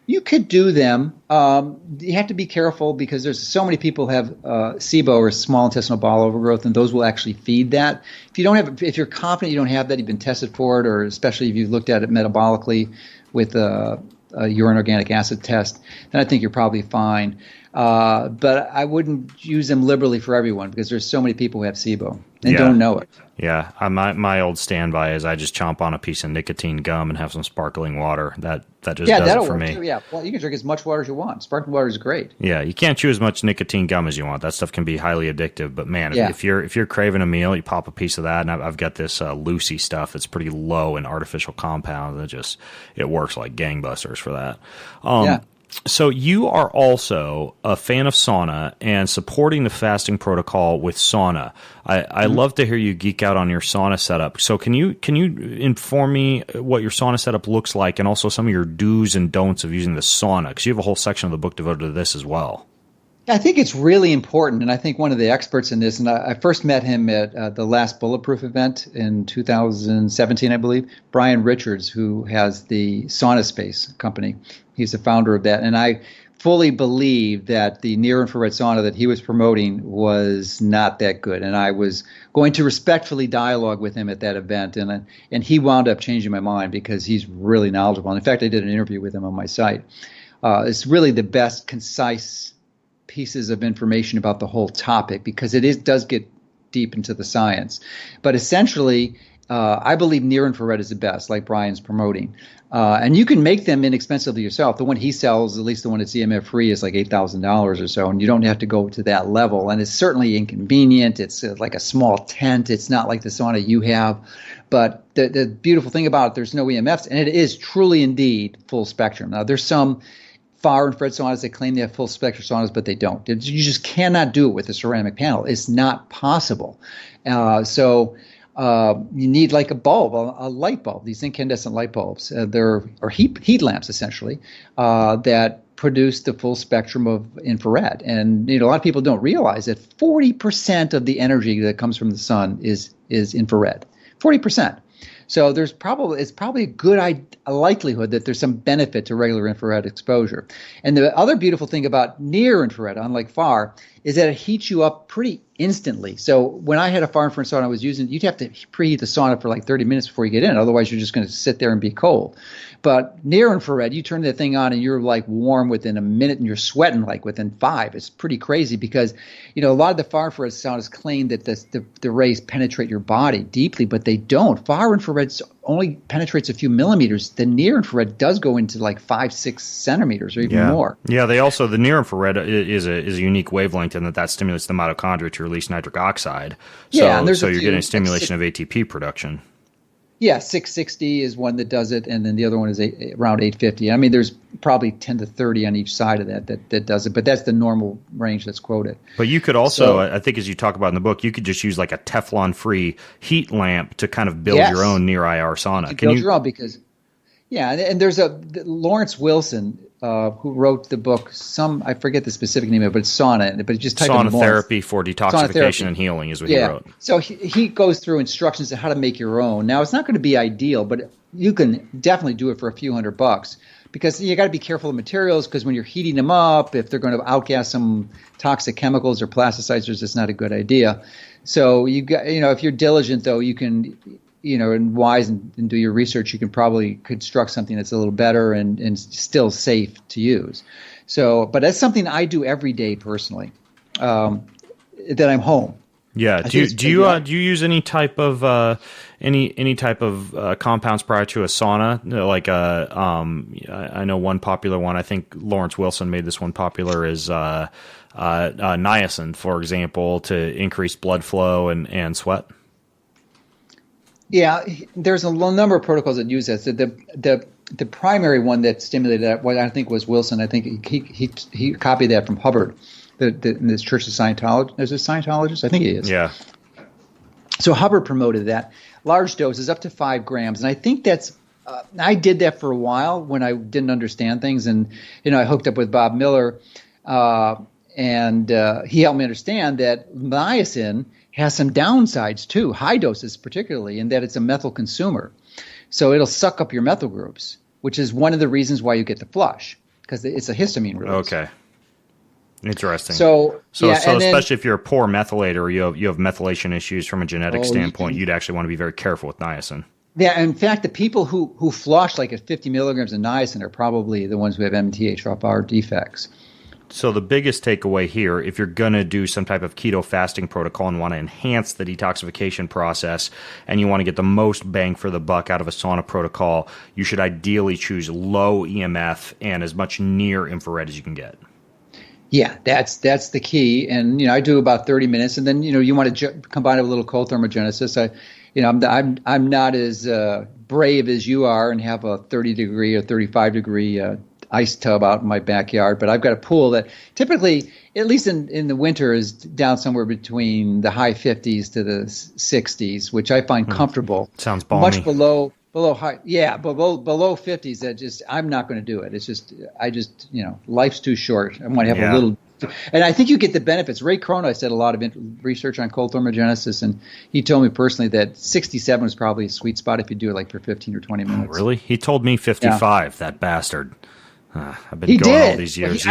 You could do them. You have to be careful because there's so many people have SIBO, or small intestinal bowel overgrowth, and those will actually feed that. If you're confident you don't have that, you've been tested for it, or especially if you've looked at it metabolically with a urine organic acid test, then I think you're probably fine. But I wouldn't use them liberally for everyone because there's so many people who have SIBO and don't know it. Yeah, my old standby is I just chomp on a piece of nicotine gum and have some sparkling water. That just does it for me. Too, yeah, well, you can drink as much water as you want. Sparkling water is great. Yeah, you can't chew as much nicotine gum as you want. That stuff can be highly addictive. But man, if you're craving a meal, you pop a piece of that. And I've got this Lucy stuff that's pretty low in artificial compounds. It works like gangbusters for that. So you are also a fan of sauna and supporting the fasting protocol with sauna. I love to hear you geek out on your sauna setup. So can you inform me what your sauna setup looks like, and also some of your do's and don'ts of using the sauna? Because you have a whole section of the book devoted to this as well. I think it's really important, and I think one of the experts in this, and I first met him at the last Bulletproof event in 2017, I believe, Brian Richards, who has the Sauna Space company. He's the founder of that, and I fully believe that the near-infrared sauna that he was promoting was not that good, and I was going to respectfully dialogue with him at that event, and he wound up changing my mind because he's really knowledgeable. And in fact, I did an interview with him on my site. It's really the best, concise pieces of information about the whole topic, because it does get deep into the science. But essentially, I believe near infrared is the best, like Brian's promoting. And you can make them inexpensively yourself. The one he sells, at least the one that's EMF free, is like $8,000 or so, and you don't have to go to that level. And it's certainly inconvenient. It's like a small tent. It's not like the sauna you have. But the beautiful thing about it, there's no EMFs, and it is truly indeed full spectrum. Now, there's some far infrared saunas that claim they have full spectrum saunas, but they don't. You just cannot do it with a ceramic panel. It's not possible. So you need like a bulb, a light bulb. These incandescent light bulbs, they're heat lamps essentially, that produce the full spectrum of infrared. And a lot of people don't realize that 40% of the energy that comes from the sun is infrared. 40%. So it's probably a good likelihood that there's some benefit to regular infrared exposure. And the other beautiful thing about near infrared, unlike far, is that it heats you up pretty instantly. So when I had a far infrared sauna I was using, you'd have to preheat the sauna for like 30 minutes before you get in. Otherwise, you're just going to sit there and be cold. But near infrared, you turn that thing on and you're like warm within a minute, and you're sweating like within 5. It's pretty crazy because, a lot of the far infrared saunas claim that the rays penetrate your body deeply, but they don't. Far infrared only penetrates a few millimeters. The near infrared does go into like 5-6 centimeters or even more. Yeah, the near infrared is a unique wavelength in that stimulates the mitochondria to release nitric oxide. So you're getting a stimulation of ATP production. Yeah, 660 is one that does it, and then the other one is around 850. I mean, there's probably 10 to 30 on each side of that does it, but that's the normal range that's quoted. But you could also, I think as you talk about in the book, you could just use like a Teflon-free heat lamp to kind of build your own near IR sauna. Can you build your own? Because, and there's Lawrence Wilson, who wrote the book, I forget the specific name of it, but it's sauna, but just type in Sauna Therapy for Detoxification and Healing is what he wrote. So he goes through instructions on how to make your own. Now, it's not going to be ideal, but you can definitely do it for a few $100, because you got to be careful of materials, because when you're heating them up, if they're going to outgas some toxic chemicals or plasticizers, it's not a good idea. So you got, if you're diligent though, you can, and wise and do your research, you can probably construct something that's a little better and still safe to use. So, but that's something I do every day personally, that I'm home. Yeah. Do you use any type of any type of compounds prior to a sauna? Like I know one popular one. I think Lawrence Wilson made this one popular is niacin, for example, to increase blood flow and sweat. Yeah, there's a number of protocols that use that. So the primary one that stimulated that, what I think was Wilson. I think he copied that from Hubbard, in this Church of Scientology. Is it Scientologist? I think he is. Yeah. So Hubbard promoted that. Large doses, up to 5 grams. And I think that's I did that for a while when I didn't understand things. And, I hooked up with Bob Miller, and he helped me understand that niacin has some downsides too, high doses particularly, in that it's a methyl consumer. So it'll suck up your methyl groups, which is one of the reasons why you get the flush, because it's a histamine release. Okay. Interesting. So especially if you're a poor methylator, or you have methylation issues from a genetic standpoint, you'd actually want to be very careful with niacin. Yeah, in fact, the people who flush like at 50 milligrams of niacin are probably the ones who have MTHFR defects. So the biggest takeaway here, if you're going to do some type of keto fasting protocol and want to enhance the detoxification process, and you want to get the most bang for the buck out of a sauna protocol, you should ideally choose low EMF and as much near infrared as you can get. Yeah, that's the key. And I do about 30 minutes, and then you want to combine it with a little cold thermogenesis. I'm not as brave as you are and have a 30 degree or 35 degree ice tub out in my backyard, but I've got a pool that typically, at least in the winter, is down somewhere between the high 50s to the 60s, which I find comfortable. Sounds balmy. Much below high, yeah, but below 50s, that just, I'm not going to do it. It's just, life's too short. I want to have a little. And I think you get the benefits. Ray Cronus did a lot of research on cold thermogenesis, and he told me personally that 67 is probably a sweet spot if you do it like for 15 or 20 minutes. Oh, really? He told me 55, that bastard. I've been going all these years.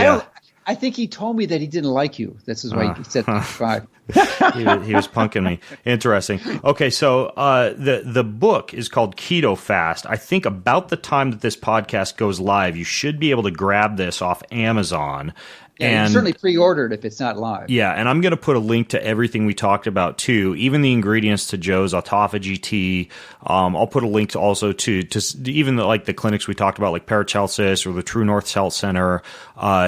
I think he told me that he didn't like you. This is why he said 55. he was punking me. Interesting. Okay, so the book is called KetoFast. I think about the time that this podcast goes live, you should be able to grab this off Amazon. Yeah, and you certainly pre-ordered if it's not live. Yeah, and I'm going to put a link to everything we talked about too, even the ingredients to Joe's autophagy tea. I'll put a link to also to even the clinics we talked about, like Paracelsus or the TrueNorth Health Center,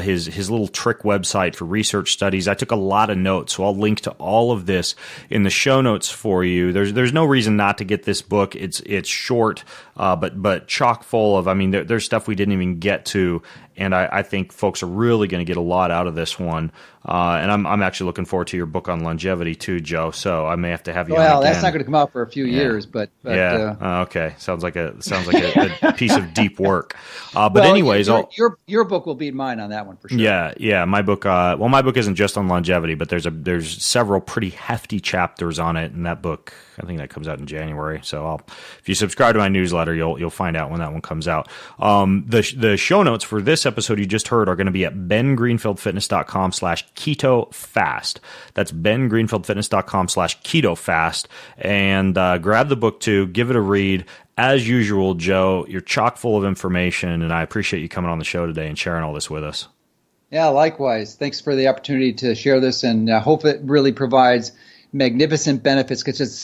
his little trick website for research studies. I took a lot of notes, so I'll link to all of this in the show notes for you. There's no reason not to get this book. It's short, but chock full of. There's stuff we didn't even get to. And I think folks are really going to get a lot out of this one. And I'm actually looking forward to your book on longevity too, Joe. So I may have to have you on again. Well, that's not going to come out for a few years, but okay. Sounds like a piece of deep work. But anyways, your book will beat mine on that one for sure. Yeah. My book. My book isn't just on longevity, but there's several pretty hefty chapters on it in that book. I think that comes out in January. So if you subscribe to my newsletter, you'll find out when that one comes out. The show notes for this episode you just heard are going to be at bengreenfieldfitness.com/KetoFast. That's bengreenfieldfitness.com/KetoFast. And grab the book too. Give it a read. As usual, Joe, you're chock full of information, and I appreciate you coming on the show today and sharing all this with us. Yeah, likewise. Thanks for the opportunity to share this, and I hope it really provides magnificent benefits because it's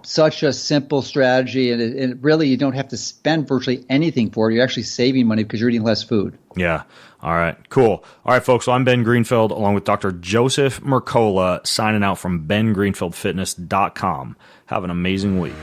such a simple strategy, and it really, you don't have to spend virtually anything for it. You're actually saving money because you're eating less food. Yeah. All right. Cool. All right, folks. Well, I'm Ben Greenfield along with Dr. Joseph Mercola signing out from bengreenfieldfitness.com. Have an amazing week.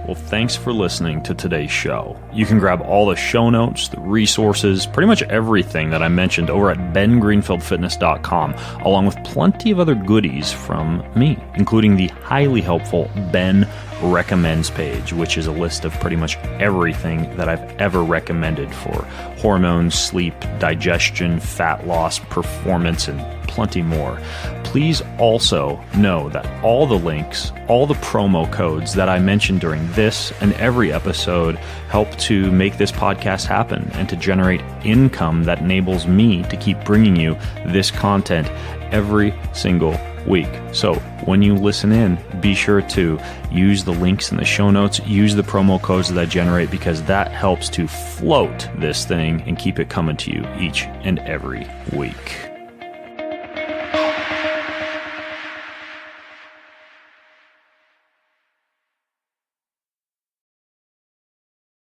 Well, thanks for listening to today's show. You can grab all the show notes, the resources, pretty much everything that I mentioned over at bengreenfieldfitness.com, along with plenty of other goodies from me, including the highly helpful Ben Recommends page, which is a list of pretty much everything that I've ever recommended for hormones, sleep, digestion, fat loss, performance, and plenty more. Please also know that all the links, all the promo codes that I mentioned during this and every episode help to make this podcast happen and to generate income that enables me to keep bringing you this content every single week. So when you listen in, be sure to use the links in the show notes, use the promo codes that I generate, because that helps to float this thing and keep it coming to you each and every week.